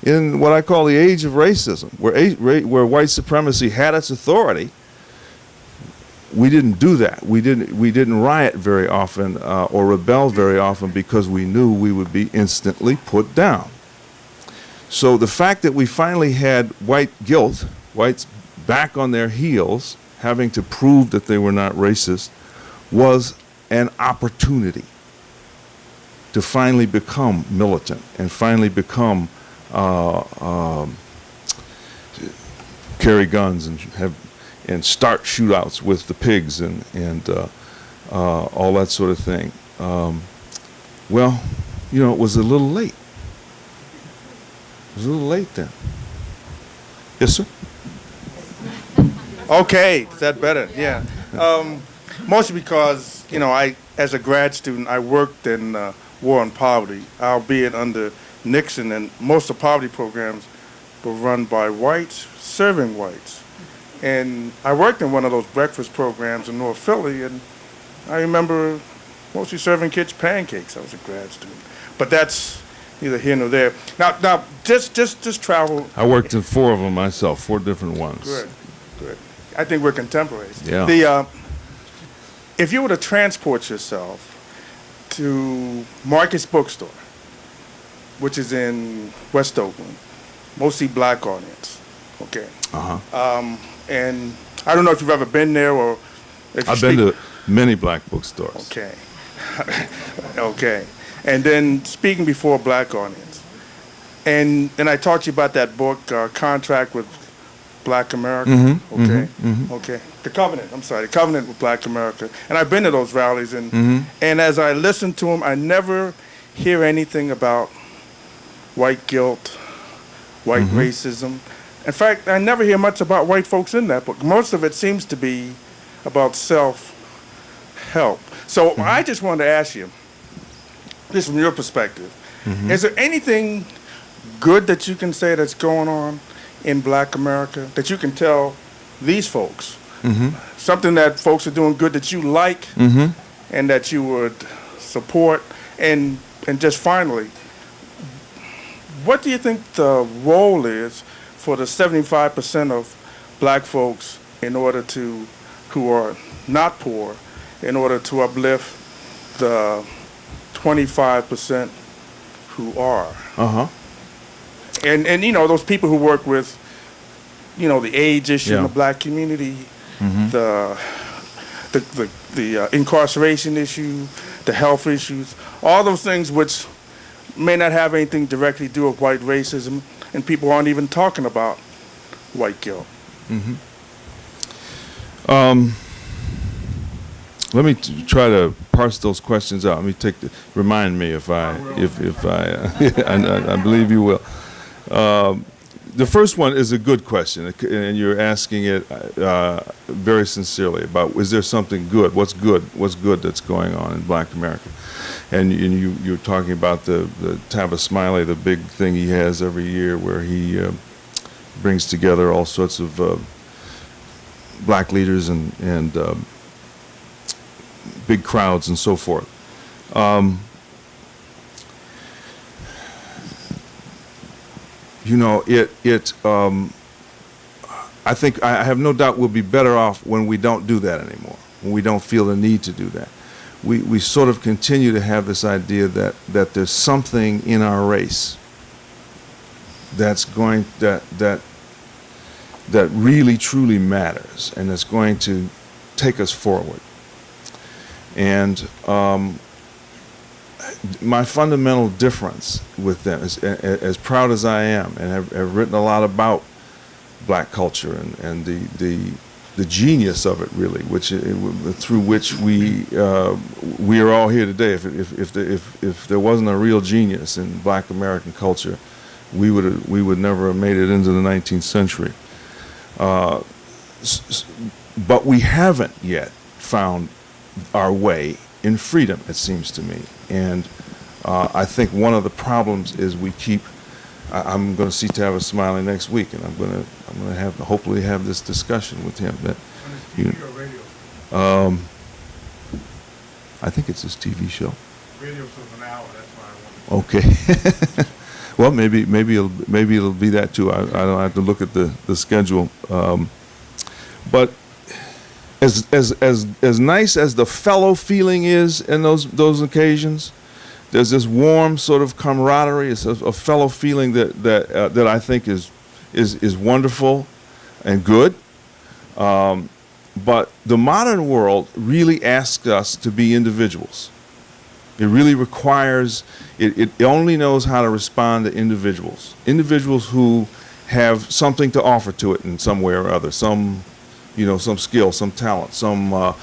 in what I call the age of racism, where white supremacy had its authority, we didn't do that. We didn't riot very often or rebel very often because we knew we would be instantly put down. So the fact that we finally had white guilt, whites back on their heels, having to prove that they were not racist, was an opportunity to finally become militant and finally become carry guns and start shootouts with the pigs and all that sort of thing. Well, you know, it was a little late. It was a little late then. Yes, sir? Okay, is that better? Yeah. Mostly because, you know, as a grad student, I worked in war on poverty, albeit under Nixon, and most of the poverty programs were run by whites, serving whites. And I worked in one of those breakfast programs in North Philly, and I remember mostly serving kids pancakes. I was a grad student. But that's neither here nor there. Now, just travel. I worked in 4 of them myself, 4 different ones. Good. I think we're contemporaries. Yeah. If you were to transport yourself to Marcus Bookstore, which is in West Oakland, mostly Black audience, okay? And I don't know if you've ever been there or if you I've been to many Black bookstores. Okay. Okay. And then speaking before a Black audience, And I talked to you about that book, Contract with Black America. Mm-hmm, Okay, mm-hmm. okay. The Covenant. I'm sorry, the Covenant with Black America. And I've been to those rallies, and as I listen to them, I never hear anything about white guilt, white racism. In fact, I never hear much about white folks in that book. Most of it seems to be about self-help. So I just wanted to ask you, just from your perspective, is there anything good that you can say that's going on in Black America that you can tell these folks? Something that folks are doing good that you like and that you would support? And just finally, what do you think the role is for the 75% of Black folks who are not poor, in order to uplift the 25% who are? And you know, those people who work with, you know, the AIDS issue in the Black community, the incarceration issue, the health issues, all those things which may not have anything directly to do with white racism, and people aren't even talking about white guilt. Let me try to parse those questions out. Let me remind me if I I believe you will. The first one is a good question, and you're asking it very sincerely about, is there something good? What's good that's going on in Black America? And you're talking about the Tavis Smiley, the big thing he has every year where he brings together all sorts of Black leaders and big crowds and so forth. You know, I think I have no doubt we'll be better off when we don't do that anymore, when we don't feel the need to do that. We sort of continue to have this idea that there's something in our race that's going that really truly matters and that's going to take us forward. And my fundamental difference with them is, as proud as I am and have written a lot about Black culture and the genius of it, really, which through which we are all here today. If there wasn't a real genius in Black American culture, we would never have made it into the 19th century. But we haven't yet found our way in freedom, it seems to me. And I think one of the problems is we keep. I'm going to see Tavis Smiley next week, and I'm going to hopefully have this discussion with him. That TV or radio? I think it's his TV show. Radio for an hour. That's why I wanted. Okay. Well, maybe it'll be that too. I don't have to look at the schedule. But as nice as the fellow feeling is in those occasions, there's this warm sort of camaraderie, it's a fellow feeling that I think is wonderful and good. But the modern world really asks us to be individuals. It really requires, it only knows how to respond to individuals who have something to offer to it in some way or other, some skill, some talent, some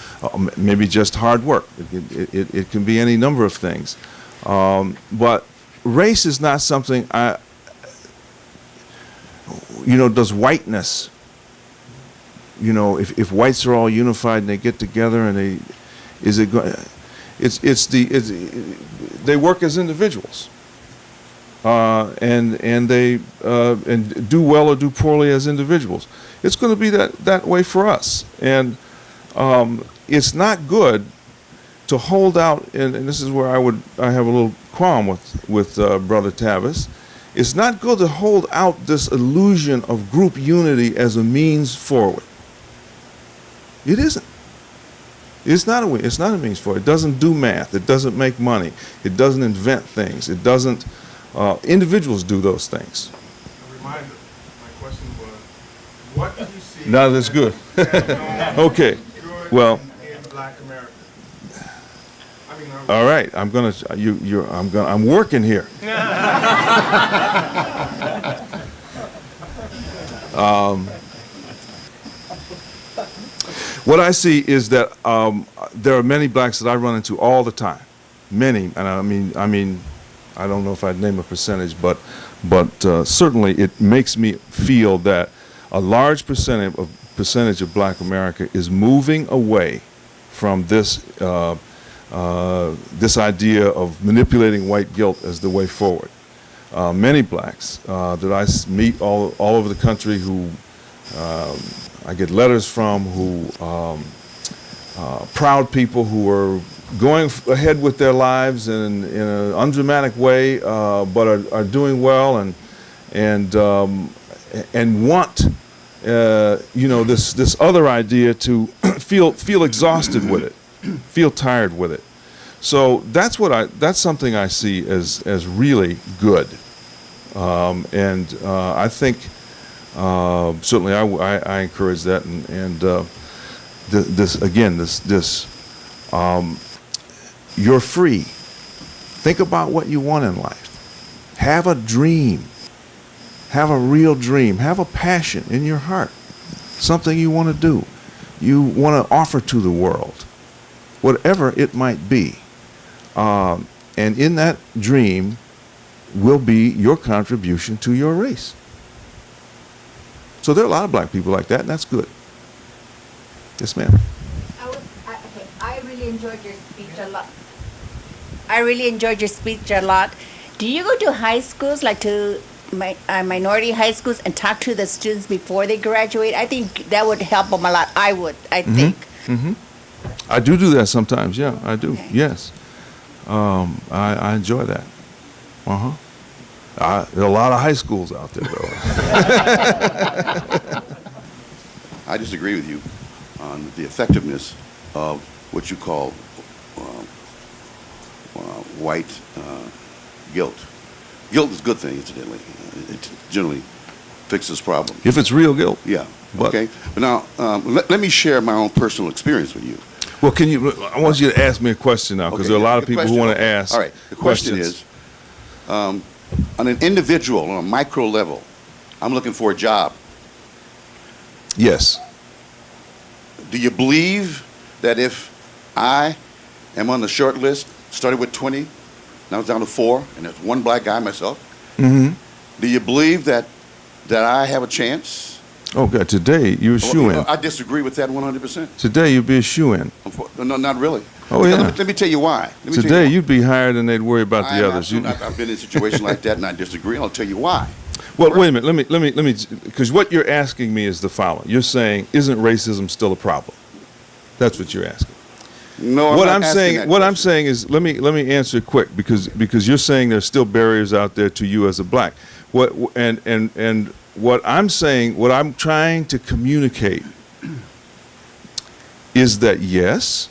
maybe just hard work. It can be any number of things. But race is not something does whiteness, if whites are all unified and they get together and they work as individuals, and they and do well or do poorly as individuals. It's going to be that way for us, and it's not good to hold out. And this is where I have a little qualm with Brother Tavis. It's not good to hold out this illusion of group unity as a means forward. It isn't. It's not a means forward. It doesn't do math. It doesn't make money. It doesn't invent things. It doesn't. Individuals do those things. A reminder. My question was, what do you see? No, that's good. Okay. Good Well. in Black America. All right, I'm working here. What I see is that there are many blacks that I run into all the time, many, and I mean, I don't know if I'd name a percentage, but certainly it makes me feel that a large percentage of Black America is moving away from this this idea of manipulating white guilt as the way forward. Many blacks that I meet all over the country who I get letters from, who proud people who are going ahead with their lives in an undramatic way, but are doing well and want this other idea to feel exhausted with it, feel tired with it. So that's something I see as really good, and I think certainly I encourage that, and you're free. Think about what you want in life. Have a dream. Have a real dream. Have a passion in your heart. Something you want to do. You want to offer to the world. Whatever it might be. And in that dream will be your contribution to your race. So there are a lot of black people like that, and that's good. Yes, ma'am. I really enjoyed your speech a lot. I really enjoyed your speech a lot. Do you go to high schools, like to minority high schools, and talk to the students before they graduate? I think that would help them a lot. I think. Mm-hmm. I do that sometimes, yeah, I do, okay. Yes. I enjoy that. Uh-huh. There are a lot of high schools out there, though. I disagree with you on the effectiveness of what you call white guilt. Guilt is a good thing, incidentally. It generally fixes problems. If it's real guilt. Yeah. Okay. But now, let me share my own personal experience with you. Well, I want you to ask me a question now, because there are a lot of people who want to ask. All right. The question is, on an individual, on a micro level, I'm looking for a job. Yes. Do you believe that if I am on the short list, started with 20, now it's down to 4, and there's one black guy, myself, mm-hmm. Do you believe that I have a chance? Oh, God, today you're a shoo-in. I disagree with that 100%. Today you'd be a shoo-in. No, not really. Oh, yeah. Let me tell you why. Today you'd be higher than they'd worry about the others. I've been in a situation like that, and I disagree, and I'll tell you why. Well, wait a minute. Let me, because what you're asking me is the following. You're saying, isn't racism still a problem? That's what you're asking. No, what I'm saying is, let me answer it quick, because you're saying there's still barriers out there to you as a black. What I'm saying, what I'm trying to communicate is that yes,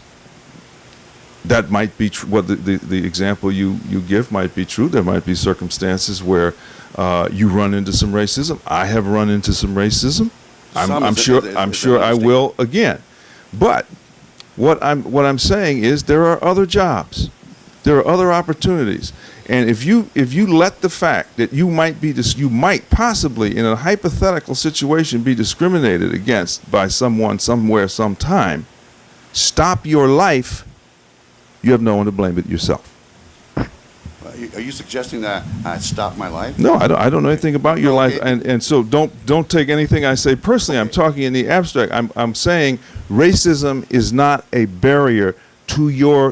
that might be true. What the example you give might be true. There might be circumstances where you run into some racism. I have run into some racism. I'm sure I will again. But what I'm saying is there are other jobs. There are other opportunities. And if you let the fact that you might possibly in a hypothetical situation be discriminated against by someone somewhere sometime stop your life, you have no one to blame but yourself. Are you suggesting that I stop my life? No, I don't know anything about your life, and so don't take anything I say personally. I'm talking in the abstract. I'm saying racism is not a barrier to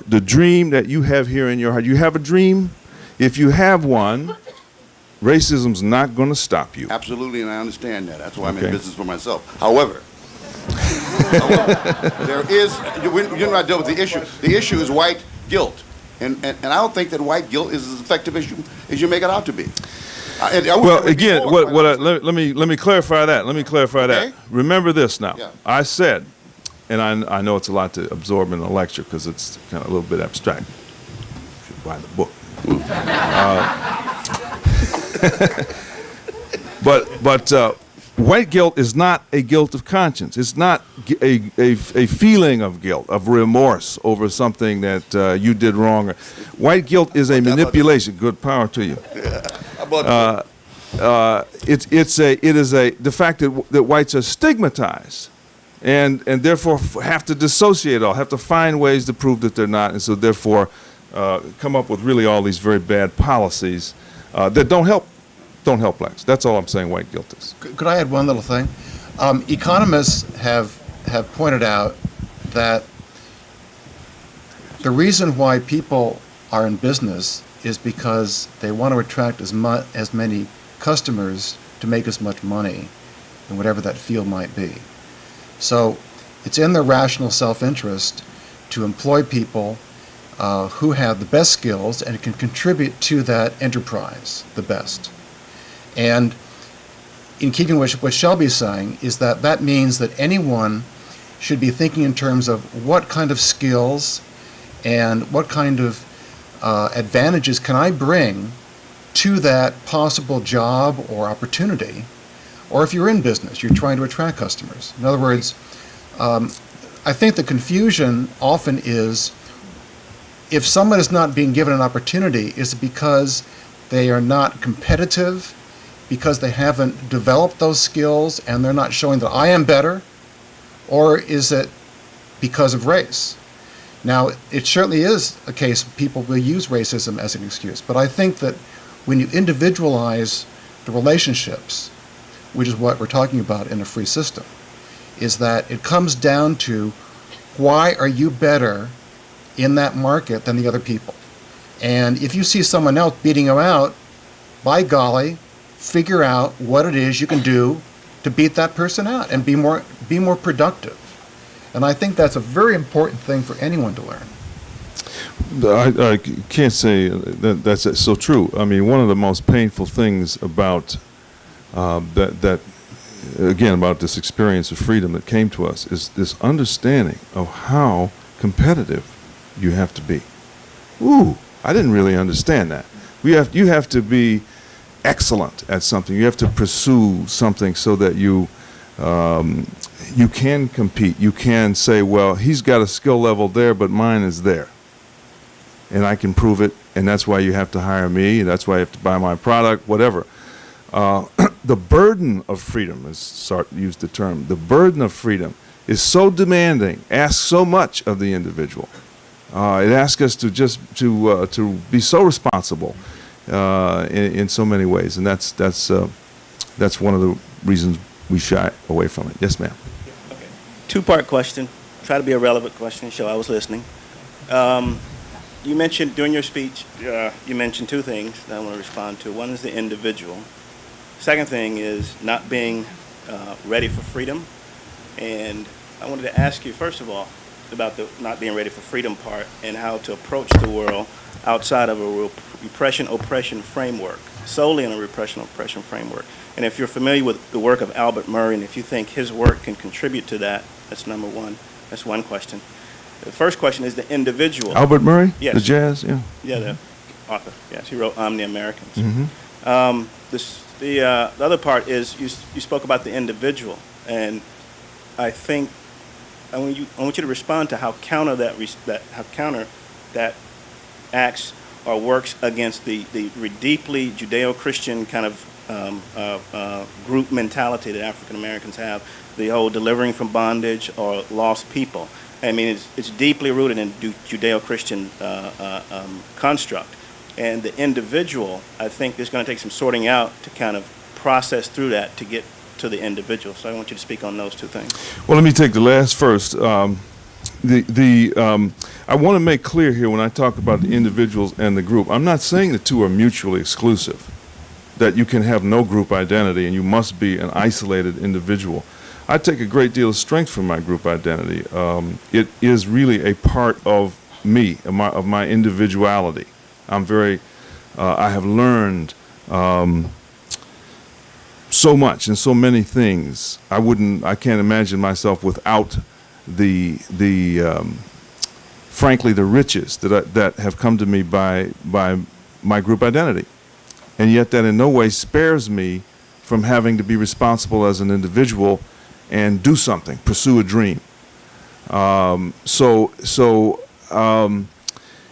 the dream that you have here in your heart. You have a dream. If you have one, racism's not going to stop you. Absolutely, and I understand that. That's why I'm in business for myself. However, there is, you're not dealing with the issue. The issue is white guilt. And I don't think that white guilt is as effective as you make it out to be. Well, again, let me clarify that. That. Remember this now. Yeah. I said, and I know it's a lot to absorb in a lecture because it's kind of a little bit abstract. You should buy the book. But white guilt is not a guilt of conscience. It's not a feeling of guilt, of remorse over something that you did wrong. White guilt is a manipulation. Good power to you. It is the fact that whites are stigmatized, and therefore have to dissociate all, have to find ways to prove that they're not, and so therefore come up with really all these very bad policies that don't help blacks. That's all I'm saying. White guilt is. Could I add one little thing? Economists have pointed out that the reason why people are in business is because they want to attract as many customers to make as much money in whatever that field might be. So it's in their rational self-interest to employ people who have the best skills and can contribute to that enterprise the best. And in keeping with what Shelby's saying, is that means that anyone should be thinking in terms of what kind of skills and what kind of advantages can I bring to that possible job or opportunity. Or if you're in business, you're trying to attract customers. In other words, I think the confusion often is, if someone is not being given an opportunity, is it because they are not competitive, because they haven't developed those skills and they're not showing that I am better, or is it because of race? Now, it certainly is a case people will use racism as an excuse, but I think that when you individualize the relationships, which is what we're talking about in a free system, is that it comes down to, why are you better in that market than the other people? And if you see someone else beating you out, by golly, figure out what it is you can do to beat that person out and be more productive. And I think that's a very important thing for anyone to learn. I can't say that's so true. I mean, one of the most painful things about that again, about this experience of freedom that came to us is this understanding of how competitive you have to be. Ooh, I didn't really understand that. You have to be excellent at something. You have to pursue something so that you can compete. You can say, well, he's got a skill level there, but mine is there, and I can prove it. And that's why you have to hire me. That's why you have to buy my product. Whatever. The burden of freedom, as Sartre used the term, the burden of freedom is so demanding, asks so much of the individual. It asks us to just to be so responsible in so many ways, and that's one of the reasons we shy away from it. Yes, ma'am. Okay. Two-part question. Try to be a relevant question. Show I was listening. You mentioned during your speech, you mentioned two things that I want to respond to. One is the individual. Second thing is not being ready for freedom. And I wanted to ask you, first of all, about the not being ready for freedom part and how to approach the world outside of a repression-oppression framework, solely in a repression-oppression framework. And if you're familiar with the work of Albert Murray, and if you think his work can contribute to that, that's number one. That's one question. The first question is the individual. Albert Murray? Yes. The jazz? Yeah. Yeah, the author. Yes, he wrote Omni-Americans. Mm-hmm. The other part is you spoke about the individual, and I think I want you to respond to how counter that acts or works against the deeply Judeo-Christian kind of group mentality that African Americans have, the whole delivering from bondage or lost people. I mean, it's deeply rooted in Judeo-Christian construct. And the individual, I think there's going to take some sorting out to kind of process through that to get to the individual. So I want you to speak on those two things. Well, let me take the last first. I want to make clear here when I talk about the individuals and the group, I'm not saying the two are mutually exclusive, that you can have no group identity and you must be an isolated individual. I take a great deal of strength from my group identity. It is really a part of me, of my individuality. I have learned so much and so many things. I can't imagine myself without frankly, the riches that have come to me by my group identity. And yet that in no way spares me from having to be responsible as an individual and do something, pursue a dream. And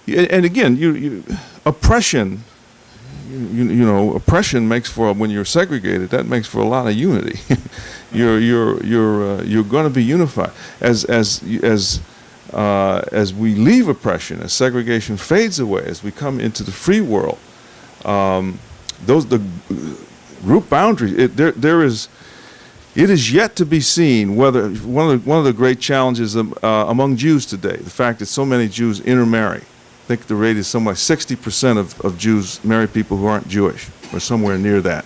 again, oppression. Oppression makes for, when you're segregated, that makes for a lot of unity. You're going to be unified as we leave oppression, as segregation fades away, as we come into the free world. The group boundaries. It is yet to be seen whether one of the great challenges among Jews today, the fact that so many Jews intermarry. I think the rate is somewhere 60% of Jews marry people who aren't Jewish, or somewhere near that.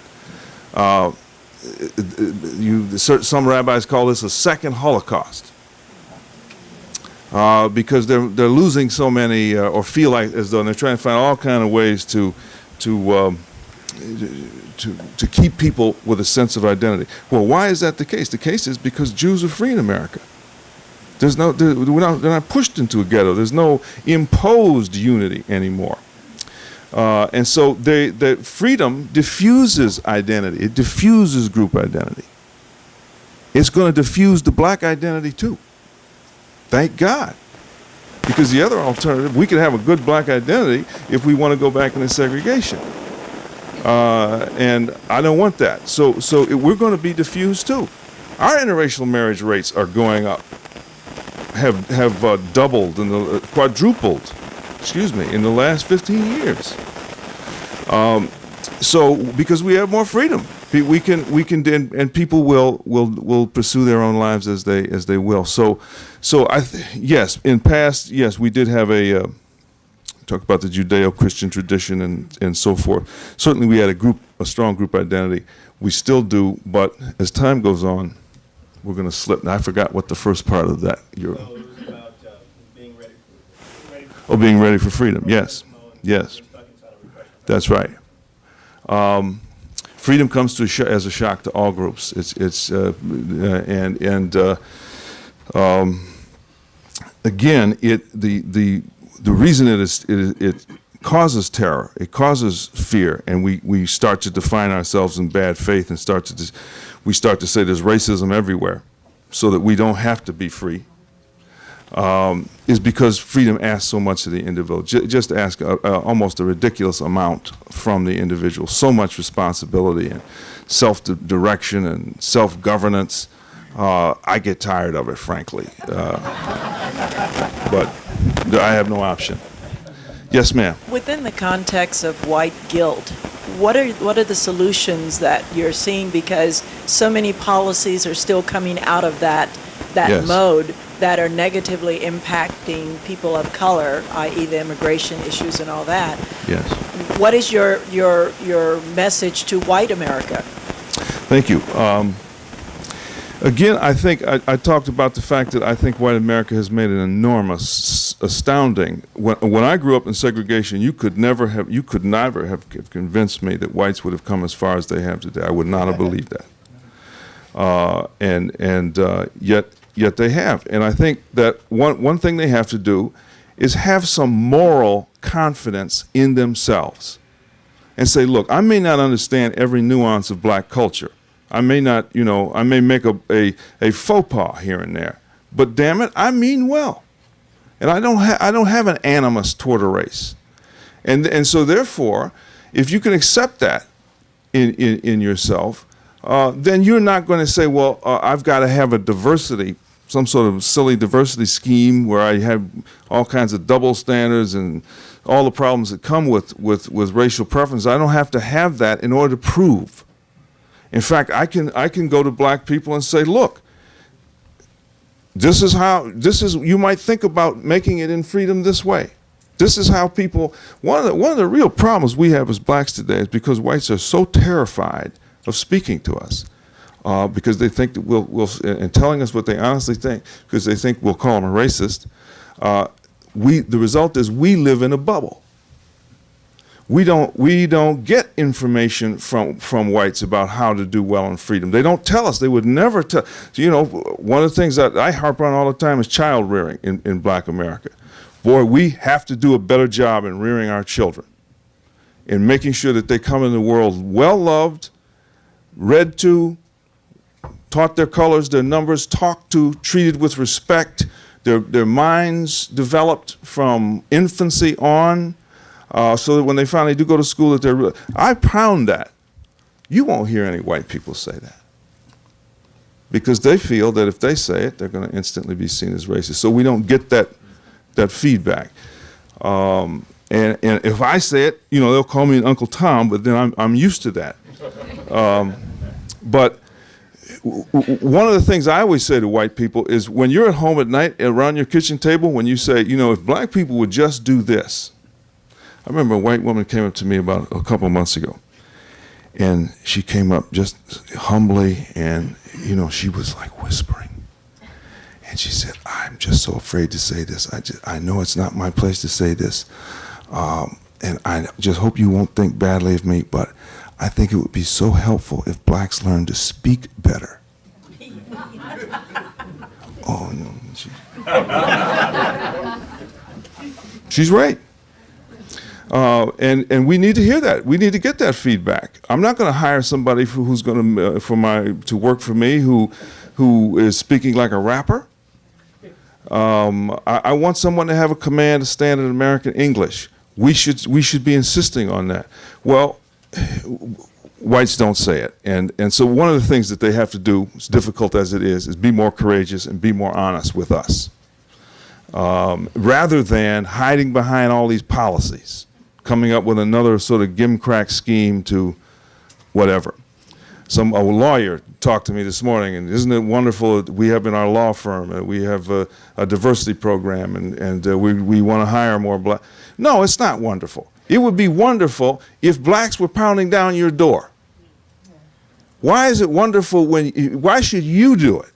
Some rabbis call this a second Holocaust, because they're losing so many, or feel like as though they're trying to find all kind of ways to keep people with a sense of identity. Well, why is that the case? The case is because Jews are free in America. They're not pushed into a ghetto. There's no imposed unity anymore. And so the freedom diffuses identity. It diffuses group identity. It's going to diffuse the black identity too. Thank God. Because the other alternative, we could have a good black identity if we want to go back into segregation. And I don't want that. So we're going to be diffused too. Our interracial marriage rates are going up. Have doubled and quadrupled, in the last 15 years. So because we have more freedom, we can, and people will pursue their own lives as they will. So yes, in past, yes, we did have talk about the Judeo-Christian tradition and so forth. Certainly, we had a strong group identity. We still do, but as time goes on, we're going to slip. And I forgot what the first part of that. It was about being ready being ready for freedom. Yes, yes, that's right. Freedom comes as a shock to all groups. Again, the reason it causes terror, it causes fear, and we start to define ourselves in bad faith and we start to say there's racism everywhere, so that we don't have to be free, is because freedom asks so much of the individual. Just ask almost a ridiculous amount from the individual. So much responsibility and self-direction and self-governance. I get tired of it, frankly. But I have no option. Yes, ma'am. Within the context of white guilt, what are the solutions that you're seeing? Because so many policies are still coming out of that Yes. mode that are negatively impacting people of color, i.e. the immigration issues and all that. Yes. What is your message to white America? Thank you. Again, I think I talked about the fact that I think white America has made an enormous, astounding. When I grew up in segregation, you could never have convinced me that whites would have come as far as they have today. I would not have believed that. Yet they have. And I think that one thing they have to do is have some moral confidence in themselves and say, look, I may not understand every nuance of black culture. I may not, I may make a faux pas here and there, but damn it, I mean well. And I don't have an animus toward a race. And so therefore, if you can accept that in yourself, then you're not going to say, well, I've got to have a diversity, some sort of silly diversity scheme where I have all kinds of double standards and all the problems that come with racial preference. I don't have to have that in order to prove. In fact, I can go to black people and say, look, you might think about making it in freedom this way. This is how people, one of the real problems we have as blacks today is because whites are so terrified of speaking to us, because they think that we'll and telling us what they honestly think, because they think we'll call them a racist. The result is we live in a bubble. We don't get information from whites about how to do well in freedom. They don't tell us. They would never tell. One of the things that I harp on all the time is child rearing in black America. Boy, we have to do a better job in rearing our children, in making sure that they come in the world well loved, read to, taught their colors, their numbers, talked to, treated with respect. Their minds developed from infancy on, so that when they finally do go to school, that they're. I pound that. You won't hear any white people say that, because they feel that if they say it, they're going to instantly be seen as racist. So we don't get that feedback. And if I say it, they'll call me Uncle Tom, but then I'm used to that. But one of the things I always say to white people is, when you're at home at night around your kitchen table, when you say, if black people would just do this. I remember a white woman came up to me about a couple of months ago, and she came up just humbly, and she was like whispering, and she said, "I'm just so afraid to say this. I know it's not my place to say this, and I just hope you won't think badly of me, but I think it would be so helpful if blacks learned to speak better." Oh no, she's right. And we need to hear that. We need to get that feedback. I'm not going to hire somebody who's going to work for me who is speaking like a rapper. I want someone to have a command of standard American English. We should be insisting on that. Well, whites don't say it, and so one of the things that they have to do, as difficult as it is be more courageous and be more honest with us, rather than hiding behind all these policies, coming up with another sort of gimcrack scheme to whatever. A lawyer talked to me this morning, and isn't it wonderful that we have in our law firm, we have a diversity program, and we want to hire more black. No, it's not wonderful. It would be wonderful if blacks were pounding down your door. Why is it wonderful why should you do it?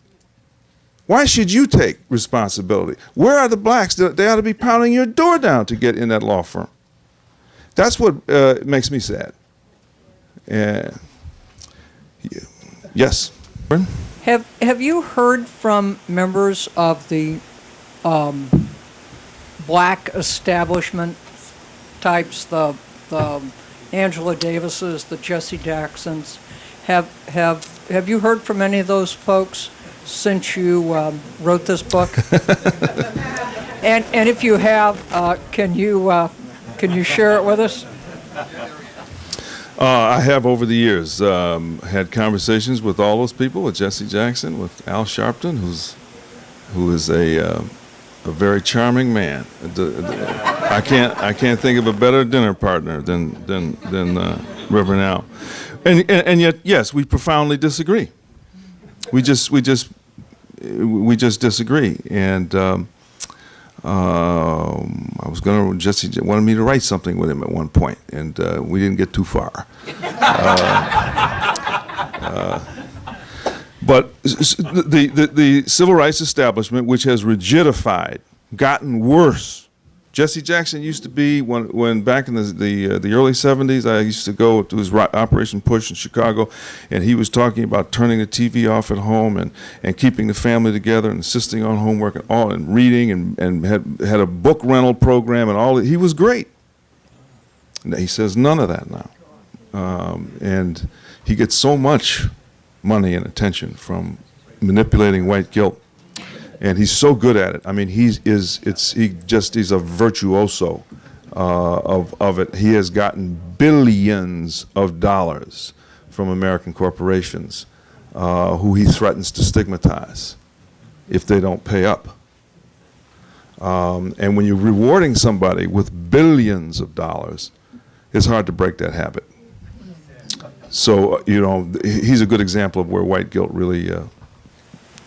Why should you take responsibility? Where are the blacks? They ought to be pounding your door down to get in that law firm. That's what makes me sad. Yes. Have you heard from members of the black establishment types, the Angela Davises, the Jesse Jacksons? Have you heard from any of those folks since you wrote this book? and if you have, can you share it with us? I have over the years had conversations with all those people, with Jesse Jackson, with Al Sharpton, who is a very charming man. I can't think of a better dinner partner than Reverend Al. And yet, yes, we profoundly disagree. We just disagree. And Jesse wanted me to write something with him at one point, and we didn't get too far. But the civil rights establishment, which has rigidified, gotten worse. Jesse Jackson used to be, when back in the early 70s, I used to go to his Operation Push in Chicago, and he was talking about turning the TV off at home and keeping the family together and insisting on homework and reading and had a book rental program and all. He was great. He says none of that now. And he gets so much money and attention from manipulating white guilt. And he's so good at it. I mean, he's a virtuoso of it. He has gotten billions of dollars from American corporations who he threatens to stigmatize if they don't pay up. And when you're rewarding somebody with billions of dollars, it's hard to break that habit. So, he's a good example of where white guilt really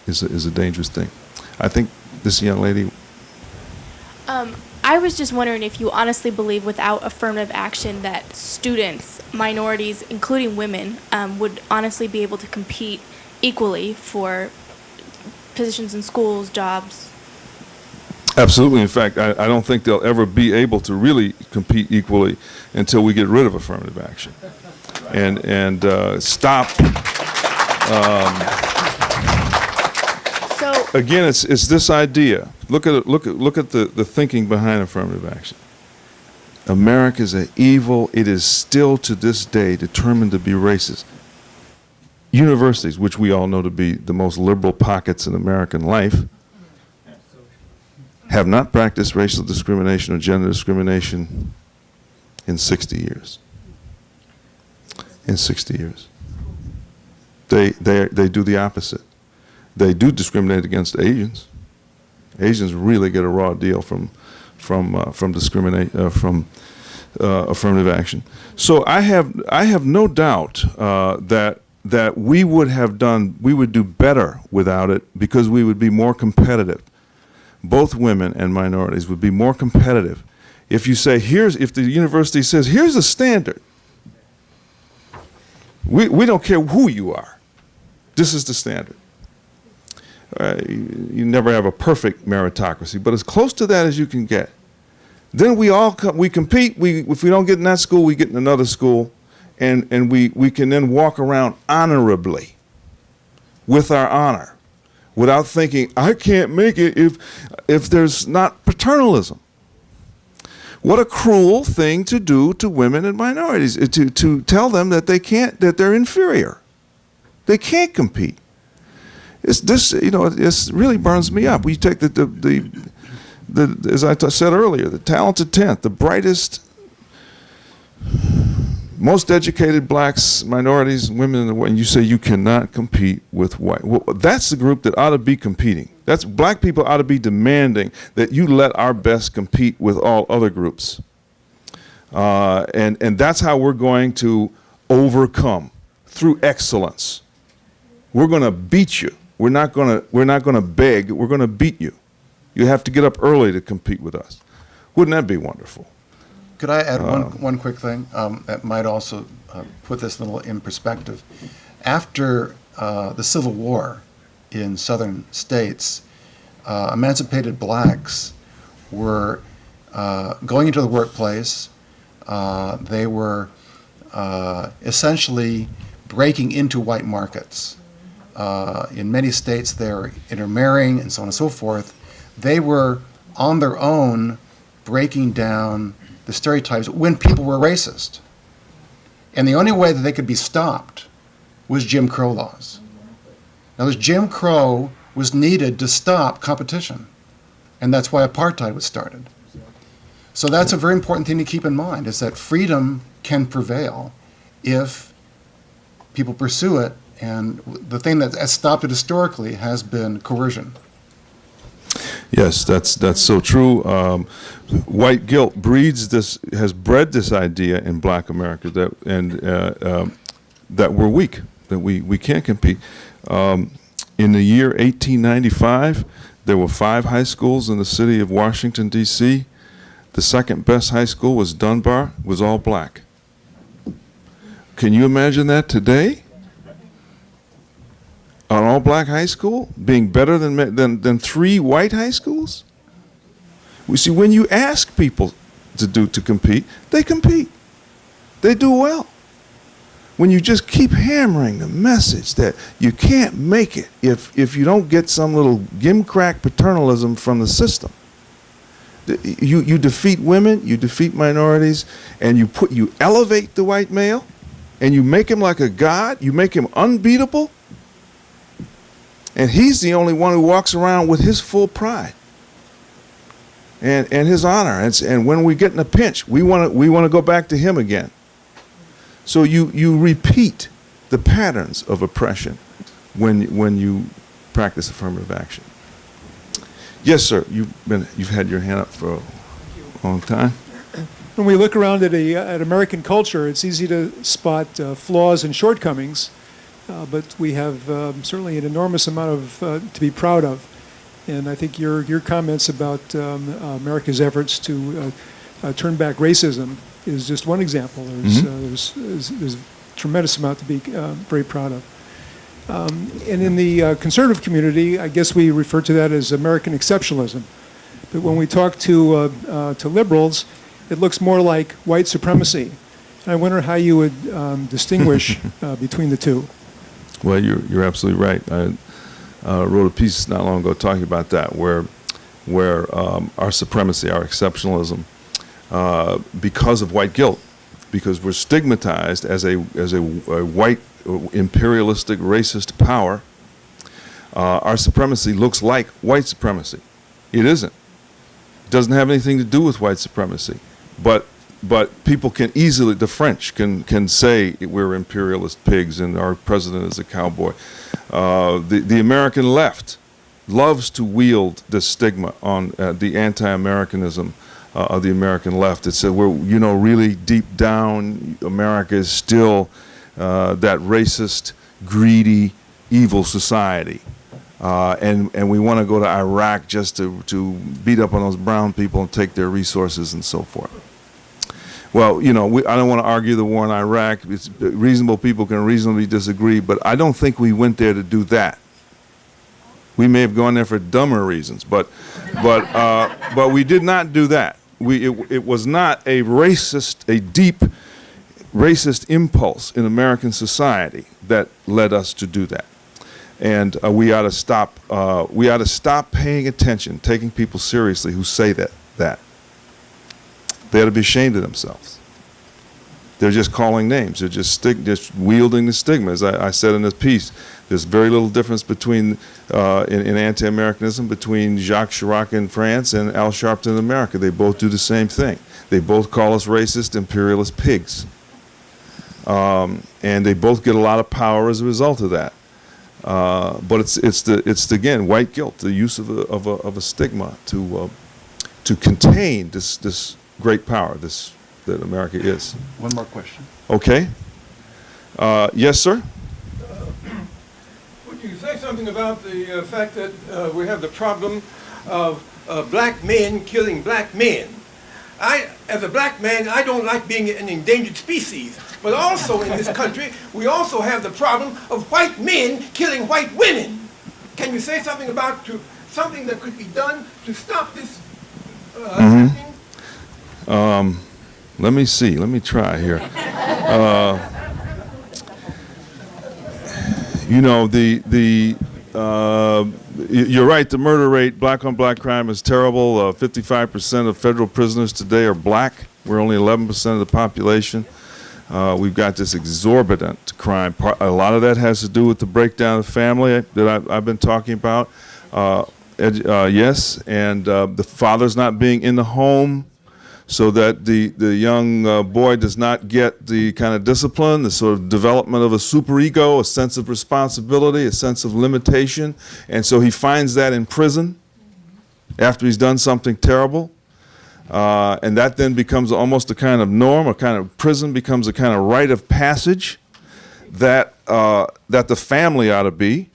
is a dangerous thing. I think this young lady. I was just wondering if you honestly believe without affirmative action that students, minorities, including women, would honestly be able to compete equally for positions in schools, jobs. Absolutely. In fact, I don't think they'll ever be able to really compete equally until we get rid of affirmative action and stop. Again, it's this idea. Look at the thinking behind affirmative action. America is an evil. It is still to this day determined to be racist. universities, which we all know to be the most liberal pockets in American life, have not practiced racial discrimination or gender discrimination in 60 years. In 60 years. They do the opposite. They do discriminate against Asians. Asians really get a raw deal from affirmative action. So I have no doubt that we would do better without it, because we would be more competitive. Both women and minorities would be more competitive. If you say, if the university says, here's a standard, we don't care who you are. This is the standard. You never have a perfect meritocracy, but as close to that as you can get. Then we compete. If we don't get in that school, we get in another school, and we can then walk around honorably with our honor, without thinking, I can't make it if there's not paternalism. What a cruel thing to do to women and minorities, to tell them that they can't, that they're inferior. They can't compete. It really burns me up. We take as I said earlier, the talented 10th, the brightest, most educated blacks, minorities, women in the world, and you say you cannot compete with white. Well, that's the group that ought to be competing. Black people ought to be demanding that you let our best compete with all other groups. And that's how we're going to overcome, through excellence. We're going to beat you. We're not going to beg. We're going to beat you. You have to get up early to compete with us. Wouldn't that be wonderful? Could I add one quick thing that might also put this a little in perspective? After the Civil War in southern states, emancipated blacks were going into the workplace. They were essentially breaking into white markets. In many states, they're intermarrying and so on and so forth. They were on their own breaking down the stereotypes when people were racist. And the only way that they could be stopped was Jim Crow laws. Now, this Jim Crow was needed to stop competition, and that's why apartheid was started. So that's a very important thing to keep in mind, is that freedom can prevail if people pursue it, and the thing that has stopped it historically has been coercion. Yes, that's so true. White guilt has bred this idea in Black America that we're weak, that we can't compete. In the year 1895, there were 5 high schools in the city of Washington, D.C. The second best high school was Dunbar, was all black. Can you imagine that today? An all-black high school being better than 3 white high schools? We see, when you ask people to compete, they compete. They do well. When you just keep hammering the message that you can't make it if you don't get some little gimcrack paternalism from the system, you defeat women, you defeat minorities, and you elevate the white male, and you make him like a god, you make him unbeatable. And he's the only one who walks around with his full pride and his honor. And when we get in a pinch, we want to go back to him again. So you repeat the patterns of oppression when you practice affirmative action. Yes, sir. You've had your hand up for a long time. When we look around at American culture, it's easy to spot flaws and shortcomings. But we have certainly an enormous amount of to be proud of, and I think your comments about America's efforts to turn back racism is just one example. There's a tremendous amount to be very proud of. And in the conservative community, I guess we refer to that as American exceptionalism. But when we talk to liberals, it looks more like white supremacy. And I wonder how you would distinguish between the two. Well, you're absolutely right. I wrote a piece not long ago talking about that, where our supremacy, our exceptionalism, because of white guilt, because we're stigmatized as a white imperialistic racist power. Our supremacy looks like white supremacy. It isn't. It doesn't have anything to do with white supremacy. But people can easily, the French can say we're imperialist pigs and our president is a cowboy. The American left loves to wield this stigma on the anti-Americanism of the American left. It said we're, really deep down, America is still that racist, greedy, evil society. And we want to go to Iraq just to beat up on those brown people and take their resources and so forth. Well, I don't want to argue the war in Iraq. Reasonable people can reasonably disagree, but I don't think we went there to do that. We may have gone there for dumber reasons, but we did not do that. It was not a deep racist impulse in American society that led us to do that. And we ought to stop. We ought to stop paying attention, taking people seriously who say that. They ought to be ashamed of themselves. They're just calling names. They're just wielding the stigma. As I said in this piece, there's very little difference between in anti-Americanism between Jacques Chirac in France and Al Sharpton in America. They both do the same thing. They both call us racist, imperialist pigs, and they both get a lot of power as a result of that. But it's again white guilt, the use of a stigma to contain this great power that America is. One more question. Okay. Yes, sir. Would you say something about the fact that we have the problem of black men killing black men? As a black man, I don't like being an endangered species. But also in this country, we also have the problem of white men killing white women. Can you say something about something that could be done to stop this happening? Let me see. Let me try here. You're right. The murder rate, black-on-black crime, is terrible. 55% of federal prisoners today are black. We're only 11% of the population. We've got this exorbitant crime. A lot of that has to do with the breakdown of the family that I've been talking about. Yes, and the father's not being in the home, so that the young boy does not get the kind of discipline, the sort of development of a superego, a sense of responsibility, a sense of limitation, and so he finds that in prison after he's done something terrible. And that then becomes almost a kind of norm, a kind of prison becomes a kind of rite of passage that the family ought to be.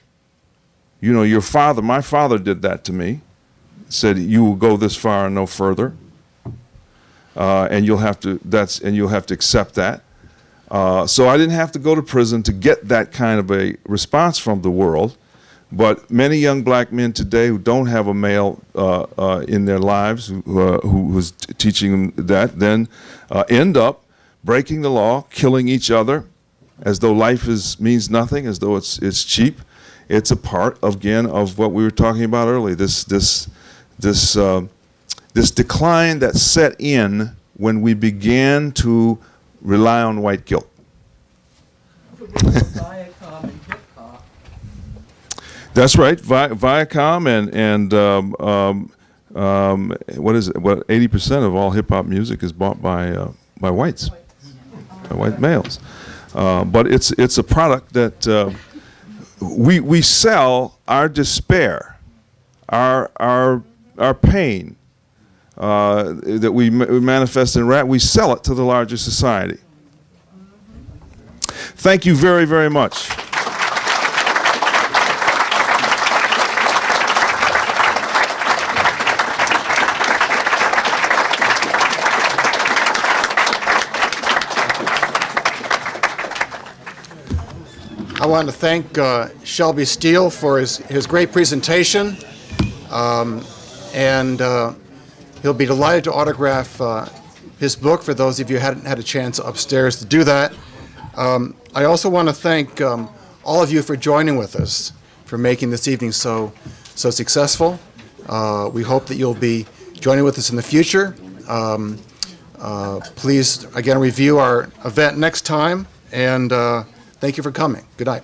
Your father, my father did that to me, said you will go this far and no further, and you'll have to accept that. So I didn't have to go to prison to get that kind of a response from the world. But many young black men today who don't have a male in their lives who's teaching them that then end up breaking the law, killing each other, as though life means nothing, as though it's cheap. It's a part, again, of what we were talking about earlier, this decline that set in when we began to rely on white guilt. That's right. Viacom and what is it? 80% of all hip hop music is bought by whites, by white males. But it's a product that we sell our despair, our pain that we manifest in rap. We sell it to the larger society. Thank you very, very much. I want to thank Shelby Steele for his great presentation, and he'll be delighted to autograph his book for those of you who hadn't had a chance upstairs to do that. I also want to thank all of you for joining with us, for making this evening so successful. We hope that you'll be joining with us in the future. Please, again, review our event next time, and thank you for coming. Good night.